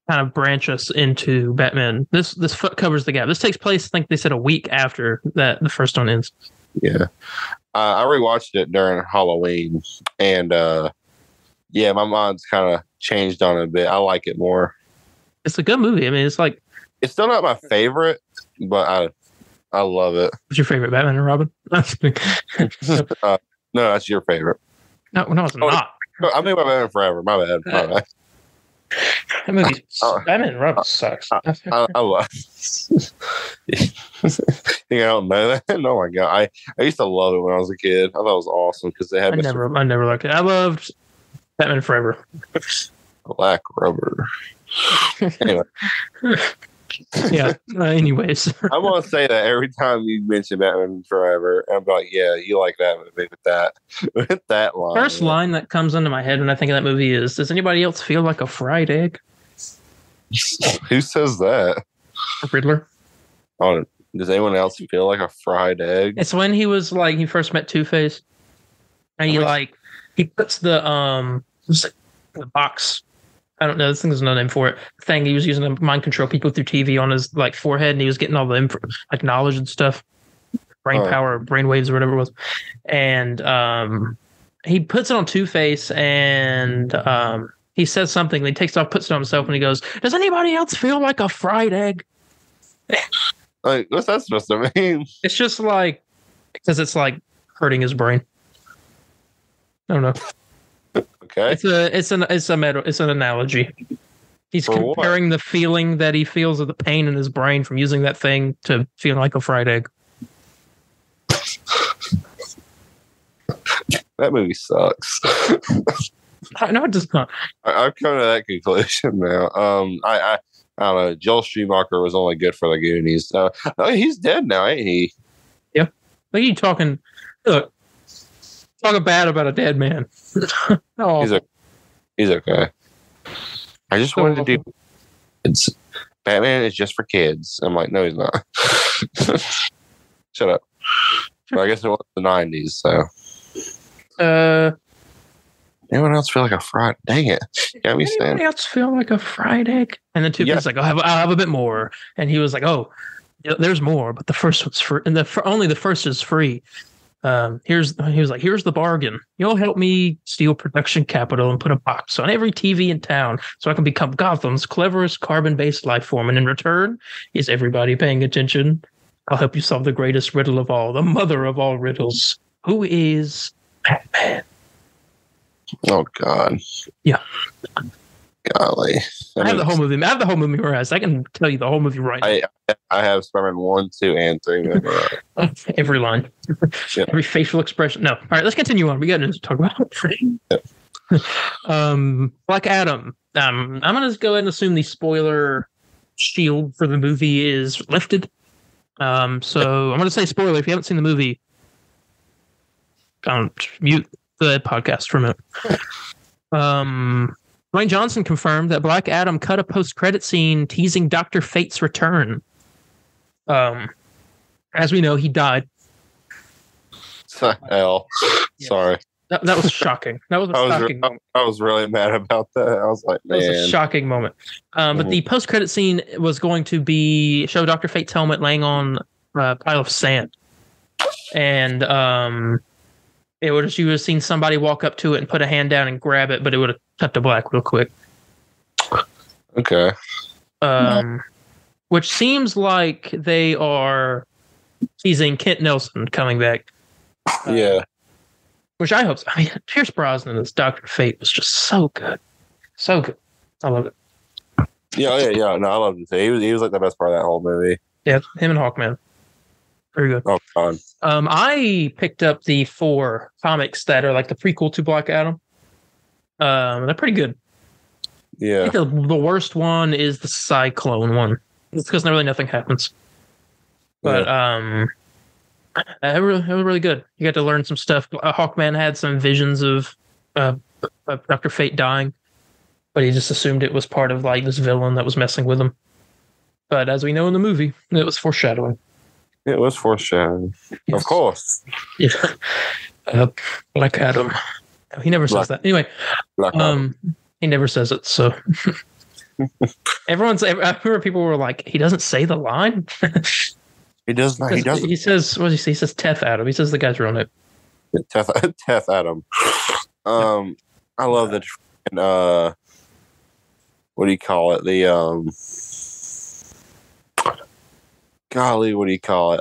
kind of branch us into Batman. This covers the gap. This takes place, I think they said, a week after that the first one ends. Yeah. I rewatched it during Halloween, and yeah, my mind's kind of changed on it a bit. I like it more. It's a good movie. I mean, it's like it's still not my favorite, but I love it. What's your favorite, Batman and Robin? No, that's your favorite. No, it's not. I'm thinking about Batman Forever. My bad. That movie, Batman and Robin sucks. I love. You think I don't know that? Oh my god! I used to love it when I was a kid. I thought it was awesome because they had. I never liked it. I loved Batman Forever. Black Rubber. Anyway. Yeah. Anyways, I want to say that every time you mention Batman Forever, I'm like, yeah, you like that movie with that line. First line that comes into my head when I think of that movie is, "Does anybody else feel like a fried egg?" Who says that? Riddler. Oh, does anyone else feel like a fried egg? It's when he was like he first met Two-Face, and he puts the box. I don't know. This thing, there's no name for it. Thing he was using to mind control people through TV on his like forehead, and he was getting all the knowledge and stuff, brain power, brain waves, or whatever it was. And he puts it on Two-Face, and he says something. And he takes it off, puts it on himself, and he goes, "Does anybody else feel like a fried egg?" Like, what's that supposed to mean? It's just like because it's like hurting his brain. I don't know. Okay. It's an analogy. He's comparing the feeling that he feels of the pain in his brain from using that thing to feeling like a fried egg. That movie sucks. No, it does not. I've come to that conclusion now. I don't know. Joel Schumacher was only good for the Goonies. He's dead now, ain't he? Yeah. Look, you talking. Look, talking bad about a dead man. Oh. He's okay. I just wanted to do. It's Batman is just for kids. I'm like, no, he's not. Shut up. But I guess it was the '90s, so. Anyone else feel like a fried? Dang it! Anybody else feel like a fried egg? And then Two-Face like, I'll have a bit more, and he was like, oh, there's more, but the first one's free, and only the first is free. He was like, here's the bargain. You'll help me steal production capital and put a box on every TV in town so I can become Gotham's cleverest carbon-based life form. And in return, is everybody paying attention? I'll help you solve the greatest riddle of all, the mother of all riddles. Who is Batman? Oh God. Yeah. Golly. I have the whole movie memorized. I can tell you the whole movie right now. I have Spider-Man 1, 2, and 3 memorized. Every line. Yeah. Every facial expression. No. All right, let's continue on. We got to talk about it. Black Adam. I'm going to go ahead and assume the spoiler shield for the movie is lifted. So I'm going to say spoiler. If you haven't seen the movie, mute the podcast for a minute. Dwayne Johnson confirmed that Black Adam cut a post-credit scene teasing Dr. Fate's return. As we know, he died. Hell, yeah. Sorry. That was shocking. That was a shocking moment. I was really mad about that. I was like, man. That was a shocking moment. But the post-credit scene was going to show Dr. Fate's helmet laying on a pile of sand. And you would have seen somebody walk up to it and put a hand down and grab it, but it would have cut to black real quick. Okay. Which seems like they are teasing Kent Nelson coming back. Yeah. Which I hope so. I mean, Pierce Brosnan as Dr. Fate was just so good. So good. I love it. Yeah. No, I loved it too. He was like the best part of that whole movie. Yeah, him and Hawkman. Very good. Oh God. I picked up the 4 comics that are like the prequel to Black Adam. They're pretty good. Yeah. I think the worst one is the Cyclone one. It's because really nothing happens. But it was really good. You got to learn some stuff. Hawkman had some visions of Dr. Fate dying, but he just assumed it was part of like this villain that was messing with him. But as we know in the movie, it was foreshadowing. It was foreshadowing. Yes. Of course. Yeah. Black Adam. He never says that. Anyway, he never says it. So I remember people were like, he doesn't say the line. He does not. He doesn't. He says, what does he say? He says Teth Adam. He says the guy's real name. Teth Adam. I love the what do you call it? The golly, what do you call it?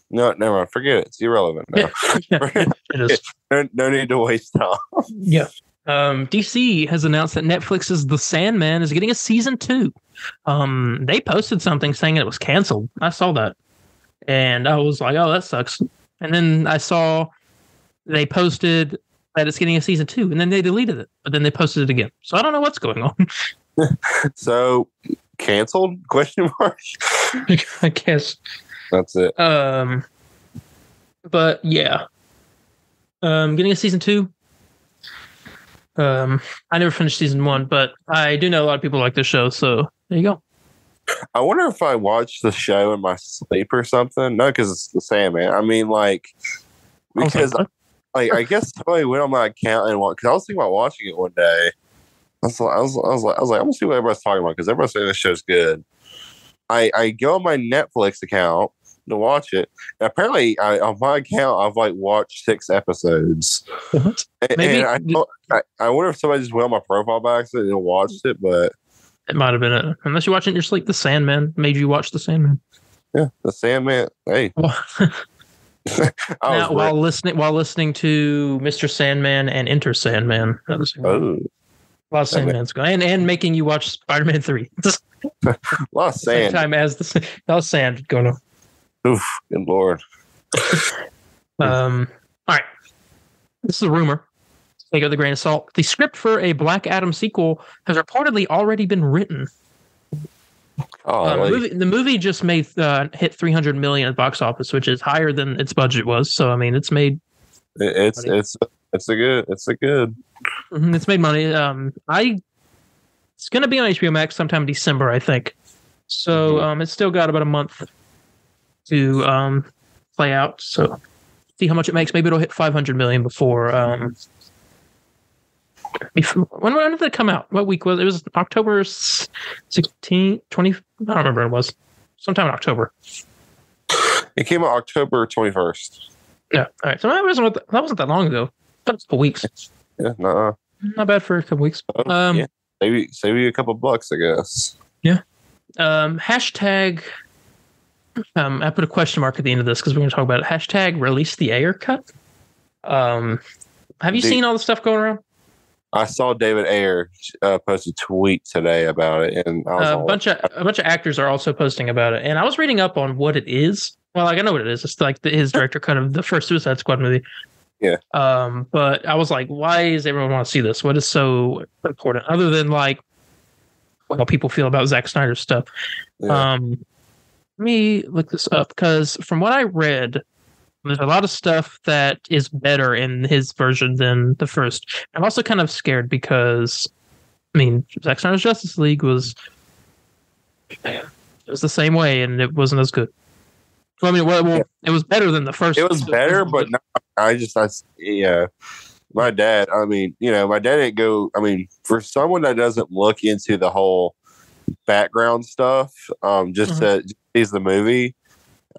No, never mind. Forget it. It's irrelevant now. It is. No need to waste time. Yeah. DC has announced that Netflix's The Sandman is getting a season 2. They posted something saying it was canceled. I saw that, and I was like, "Oh, that sucks." And then I saw they posted that it's getting a season 2, and then they deleted it, but then they posted it again. So I don't know what's going on. So canceled? Question mark. I guess that's it. But yeah, getting a season 2. I never finished season 1, but I do know a lot of people like this show, so there you go. I wonder if I watched the show in my sleep or something. No, because it's the Sandman. I mean, like, because I guess somebody went on my account and because I was thinking about watching it one day. I was like, I'm gonna see what everybody's talking about because everybody's saying this show's good. I go on my Netflix account to watch it. And apparently, on my account, I've like watched 6 episodes. What? And I wonder if somebody just went on my profile by accident and watched it, but it might have been it. Unless you watch it in your sleep, The Sandman made you watch The Sandman. Yeah, The Sandman. Hey. Now, while listening to Mr. Sandman and Enter Sandman, that was a lot of Sandman's going, and making you watch Spider-Man 3. A lot of sand. Same time as a lot of sand going on. Oof, good Lord. All right. This is a rumor. Take it with a grain of salt. The script for a Black Adam sequel has reportedly already been written. The movie just made hit 300 million at box office, which is higher than its budget was. So I mean, it's made. It's a good. It's made money. It's going to be on HBO Max sometime in December, I think. So it's still got about a month to play out. So see how much it makes. Maybe it'll hit 500 million before. When did it come out? What week was it? It was October 16th, 20. I don't remember when it was. Sometime in October. It came out October 21st. Yeah. All right. So that wasn't that long ago. That was a couple weeks. Yeah. Nuh-uh. Not bad for a couple weeks. Yeah. Save you a couple bucks, I guess. Yeah. Hashtag. I put a question mark at the end of this because we're going to talk about it. Hashtag release the Ayer cut. Have you seen all the stuff going around? I saw David Ayer post a tweet today about it, and I was a bunch of actors are also posting about it. And I was reading up on what it is. Well, like I know what it is. It's like his director cut of the first Suicide Squad movie. Yeah. But I was like, why does everyone want to see this? What is so important other than like how people feel about Zack Snyder's stuff? Yeah. Let me look this up because from what I read, there's a lot of stuff that is better in his version than the first. I'm also kind of scared because, I mean, Zack Snyder's Justice League was the same way, and it wasn't as good. Well, I mean, it was better than the first. It was better, but my dad. I mean, my dad didn't go. I mean, for someone that doesn't look into the whole background stuff, just sees the movie.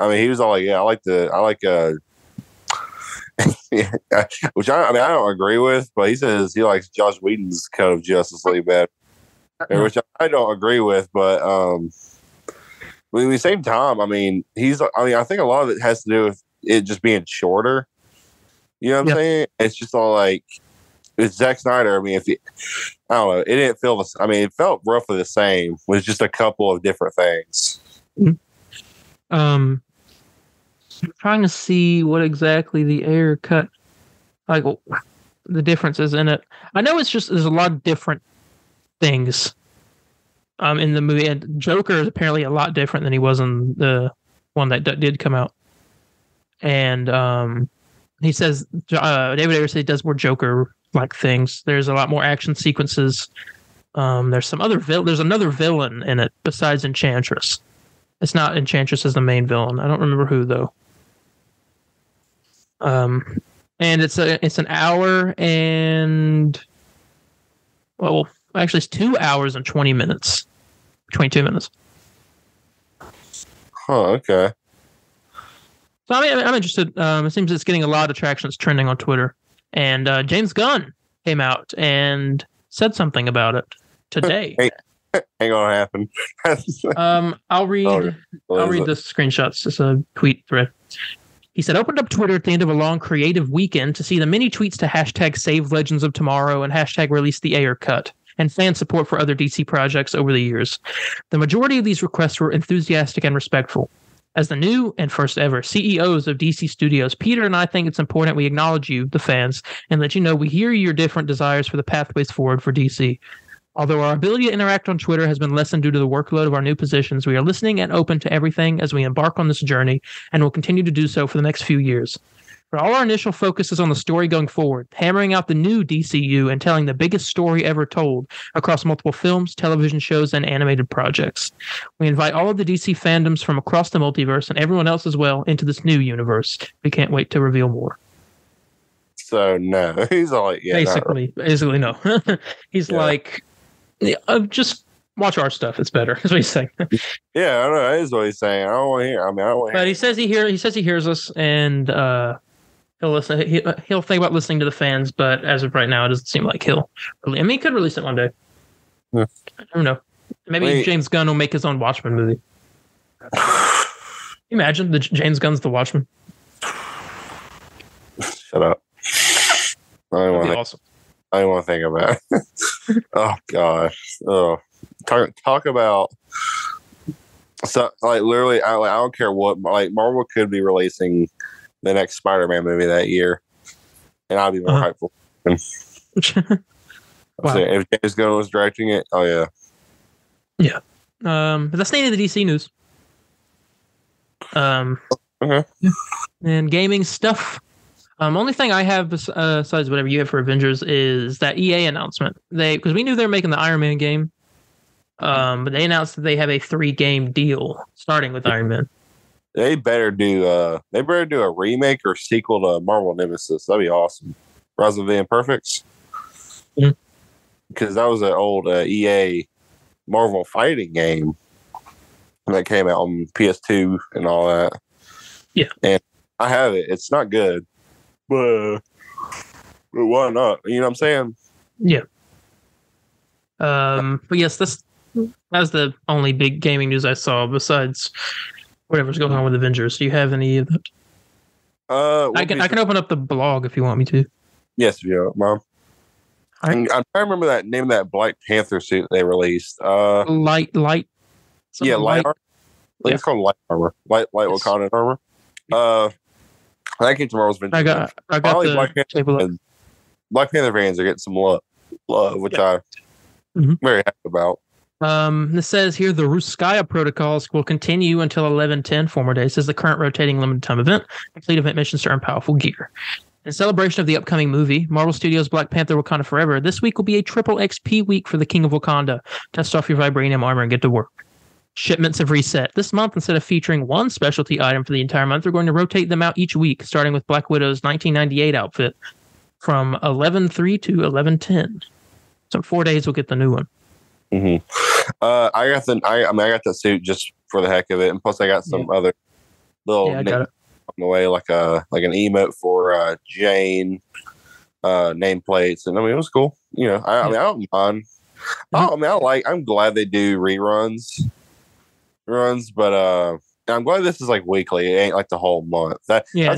I mean, he was all like, "Yeah, I like which I don't agree with, but he says he likes Joss Whedon's cut of Justice League better, which I don't agree with. But at the same time, I mean, I think a lot of it has to do with it just being shorter. You know what I'm saying? It's just all like it's Zack Snyder. I mean, I don't know, it didn't feel I mean, it felt roughly the same with just a couple of different things. I'm trying to see what exactly the Ayer cut, like the differences in it. I know it's just there's a lot of different things in the movie, and Joker is apparently a lot different than he was in the one that did come out. And he says David Ayer said he does more Joker like things. There's a lot more action sequences. There's some other there's another villain in it besides Enchantress. It's not Enchantress as the main villain. I don't remember who though. And it's an hour and well, actually it's 2 hours and 20 minutes. 22 minutes. Huh, okay. So I'm interested. It seems it's getting a lot of traction. It's trending on Twitter. And James Gunn came out and said something about it today. Ain't gonna happen. I'll read the screenshots. It's a tweet thread. He said, opened up Twitter at the end of a long creative weekend to see the many tweets to hashtag Save Legends of Tomorrow and hashtag Release the Ayer Cut and fan support for other DC projects over the years. The majority of these requests were enthusiastic and respectful. As the new and first ever CEOs of DC Studios, Peter and I think it's important we acknowledge you, the fans, and let you know we hear your different desires for the pathways forward for DC. Although our ability to interact on Twitter has been lessened due to the workload of our new positions, we are listening and open to everything as we embark on this journey and will continue to do so for the next few years. But all our initial focus is on the story going forward, hammering out the new DCU and telling the biggest story ever told across multiple films, television shows, and animated projects. We invite all of the DC fandoms from across the multiverse and everyone else as well into this new universe. We can't wait to reveal more. So no, he's all like, yeah, basically no. He's like, just watch our stuff. It's better. That's what he's saying. Yeah, I know. That is what he's saying. I don't want to hear. I mean, I don't want to. But he says he hears us, and he'll listen. He'll think about listening to the fans. But as of right now, it doesn't seem like he'll. He could release it one day. Yeah. I don't know. Maybe James Gunn will make his own Watchmen movie. Imagine the James Gunn's The Watchmen. Shut up. Awesome. I don't want to think about it. Oh gosh. Oh, talk about. So like literally, I don't care what. Like Marvel could be releasing the next Spider-Man movie that year, and I'd be more hypeful. Wow. If James Gunn was directing it, oh yeah. Yeah. But that's the end of the DC news. Okay. And gaming stuff. Only thing I have besides whatever you have for Avengers is that EA announcement. Because we knew they were making the Iron Man game, but they announced that they have a 3-game deal starting with Iron Man. They better do a remake or sequel to Marvel Nemesis. That'd be awesome. Rise of the Imperfects. Mm-hmm. Because that was an old EA Marvel fighting game that came out on PS2 and all that. Yeah, and I have it. It's not good. But why not? You know what I'm saying? Yeah. But yes, that's the only big gaming news I saw besides whatever's going on with Avengers. Do you have any of that? I can open up the blog if you want me to. Yes, yeah, Mom. I'm trying to remember that name of that Black Panther suit they released. Light. Yeah, light armor. Yeah. It's called light armor. Light Wakanda armor. That came tomorrow's Avengers. I got the Black Panther fans are getting some love, which I'm very happy about. This says here the Ruskaya protocols will continue until 11/10 former days. This is the current rotating limited time event. Complete event missions to earn powerful gear. In celebration of the upcoming movie, Marvel Studios' Black Panther Wakanda Forever, this week will be a triple XP week for the King of Wakanda. Test off your vibranium armor and get to work. Shipments have reset. This month, instead of featuring one specialty item for the entire month, they're going to rotate them out each week, starting with Black Widow's 1998 outfit from 11/3 to 11/10. So in 4 days, we'll get the new one. Mm-hmm. I got the suit just for the heck of it, and plus I got some other little on the way, like an emote for Jane, nameplates, and I mean it was cool. You know, I mean I don't mind. I'm glad they do runs, but I'm glad this is like weekly. It ain't like the whole month. Each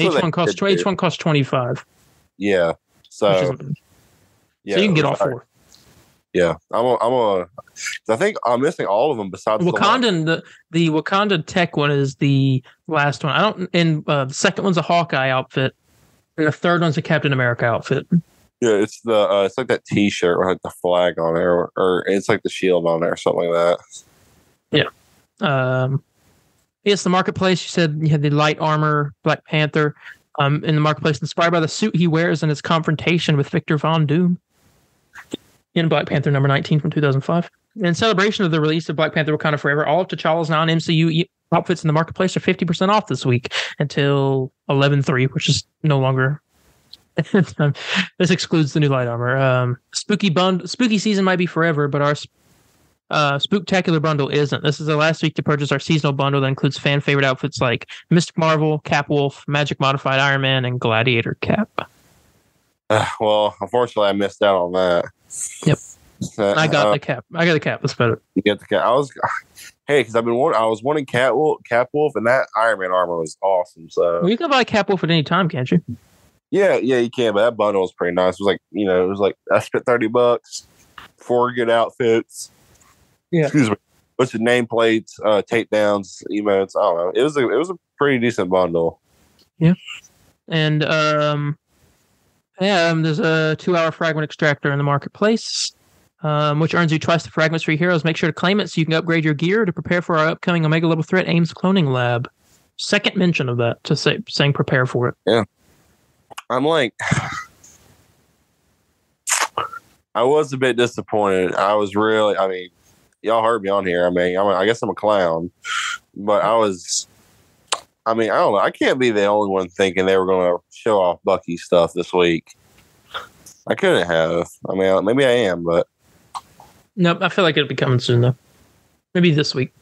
one costs 25. Yeah, so you can get all 4. Yeah, I'm a I think I'm missing all of them besides Wakandan. The Wakanda tech one is the last one. I don't. And the second one's a Hawkeye outfit, and the third one's a Captain America outfit. Yeah, it's it's like that T-shirt with like the flag on there, or it's like the shield on there, or something like that. Yeah. Yes, the marketplace. You said you had the light armor Black Panther. In the marketplace, inspired by the suit he wears in his confrontation with Victor Von Doom in Black Panther number 19 from 2005. In celebration of the release of Black Panther: Wakanda Forever, all of T'Challa's non-MCU outfits in the marketplace are 50% off this week until 11/3, which is no longer. This excludes the new light armor. Spooky season might be forever, but our Spooktacular bundle isn't. This is the last week to purchase our seasonal bundle that includes fan favorite outfits like Mystic Marvel, Capwolf, Magic Modified Iron Man, and Gladiator Cap. Well, unfortunately, I missed out on that. Yep. I got the cap. I got the cap. That's better. You get the cap. Because I was wanting Capwolf, and that Iron Man armor was awesome. So well, you can buy Capwolf at any time, can't you? Yeah, you can. But that bundle was pretty nice. It was like I spent $30, 4 good outfits. Yeah. Excuse me. Bunch of nameplates, takedowns, emotes. I don't know. It was a pretty decent bundle. Yeah. And there's a 2-hour fragment extractor in the marketplace, which earns you twice the fragments for your heroes. Make sure to claim it so you can upgrade your gear to prepare for our upcoming Omega level threat Ames cloning lab. Second mention of that to saying prepare for it. Yeah. I'm like, I was a bit disappointed. I was really, y'all heard me on here. I guess I'm a clown, but I don't know. I can't be the only one thinking they were going to show off Bucky stuff this week. I couldn't have. Maybe I am, but. Nope, I feel like it'll be coming soon, though. Maybe this week.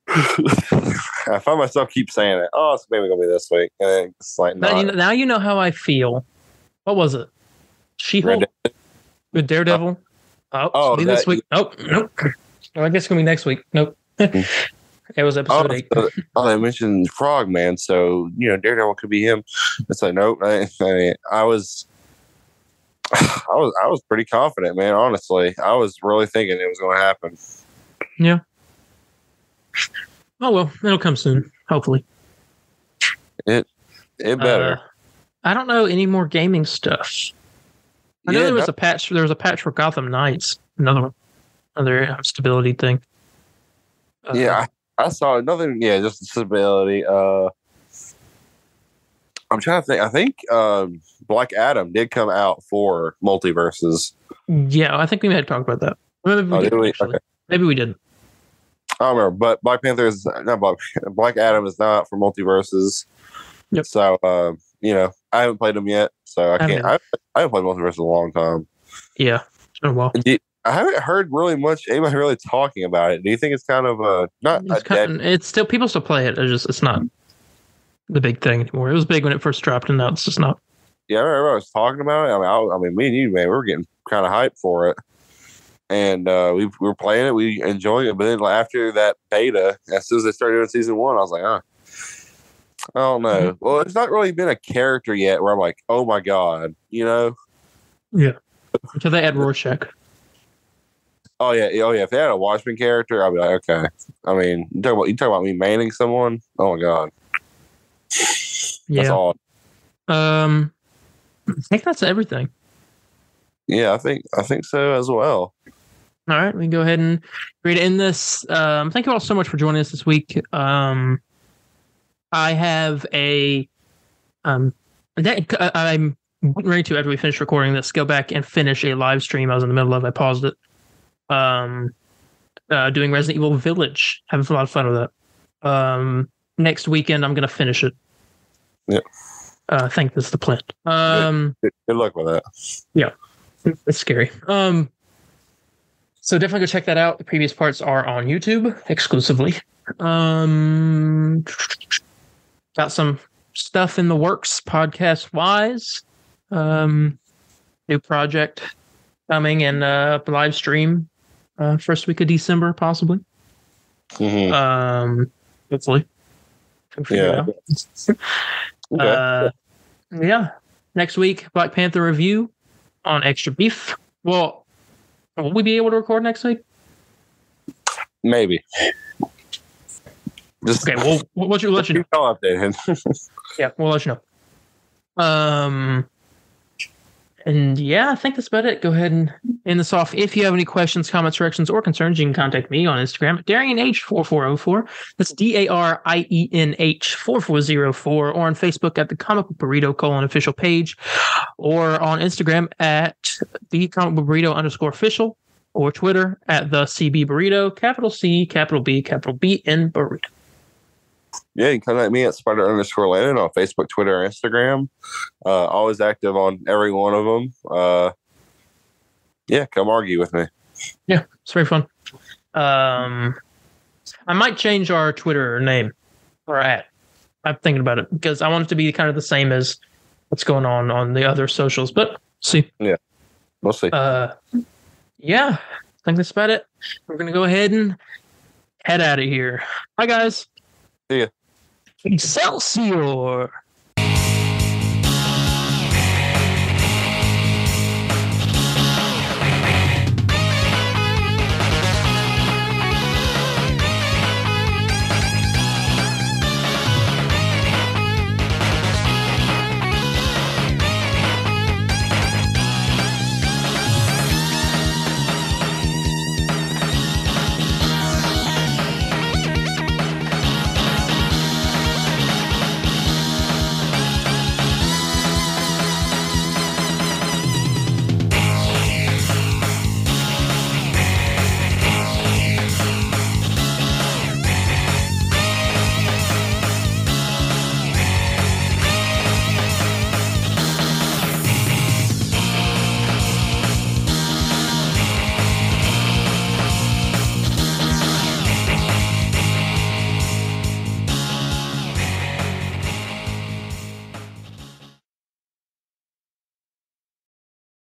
I find myself keep saying it. Oh, it's maybe going to be this week. And it's like, now you know how I feel. What was it? She-Hulk? With Daredevil? This week. Nope. I guess it's going to be next week. Nope. It was episode 8. I mentioned Frogman, so Daredevil could be him. It's like nope. I was pretty confident, man. Honestly, I was really thinking it was going to happen. Yeah. Oh well, it'll come soon. Hopefully. It better. I don't know any more gaming stuff. I know there was a patch. There was a patch for Gotham Knights. Another stability thing. I saw another. Yeah, just stability. I'm trying to think. I think Black Adam did come out for multiverses. Yeah, I think we may have talked about that. Maybe we didn't. I don't remember, but Black Panther is not Black Adam is not for multiverses. Yep. So I haven't played them yet, so I can't. I haven't played multiverse in a long time. Yeah, it's been a while. I haven't heard really much anybody really talking about it. Do you think it's kind of it's still people still play it. It's not the big thing anymore. It was big when it first dropped, and now it's just not. Yeah, I remember I was talking about it. Me and you, man, we were getting kind of hyped for it, and we were playing it. We enjoyed it, but then after that beta, as soon as they started doing season 1, I was like, I don't know. Mm-hmm. Well, it's not really been a character yet where I'm like, oh my god, Yeah. Until they add Rorschach. Oh yeah. If they had a Watchmen character, I'd be like, okay. You talk about me manning someone. Oh my god. Yeah. That's all. I think that's everything. Yeah, I think so as well. All right, we can go ahead and read it in this. Thank you all so much for joining us this week. I have I'm ready to, after we finish recording this, go back and finish a live stream I was in the middle of. I paused it. Doing Resident Evil Village. Having a lot of fun with that. Next weekend, I'm going to finish it. Yeah. I think that's the plan. Good luck with that. Yeah. It's scary. So definitely go check that out. The previous parts are on YouTube exclusively. Got some stuff in the works podcast wise. New project coming and live stream first week of December possibly. Mm-hmm. Hopefully. Yeah. Okay. Yeah. Next week, Black Panther review on Extra Beef. Well, will we be able to record next week? Maybe. Just okay. Well, we'll let you know. I'll update him. Yeah, we'll let you know. And yeah, I think that's about it. Go ahead and end this off. If you have any questions, comments, corrections, or concerns, you can contact me on Instagram at DarienH4404. That's DarienH4404, or on Facebook at the Comic Book Burrito official page, or on Instagram at the Comic Book Burrito _official, or Twitter at the CB Burrito, capital C, capital B, capital B in Burrito. Yeah, you can contact me at Spider_Landon on Facebook, Twitter, Instagram. Always active on every one of them. Yeah, come argue with me. Yeah, it's very fun. I might change our Twitter name or at. I'm thinking about it because I want it to be kind of the same as what's going on the other socials. But see. Yeah, we'll see. Yeah, I think that's about it. We're going to go ahead and head out of here. Bye, guys. See ya. Excelsior!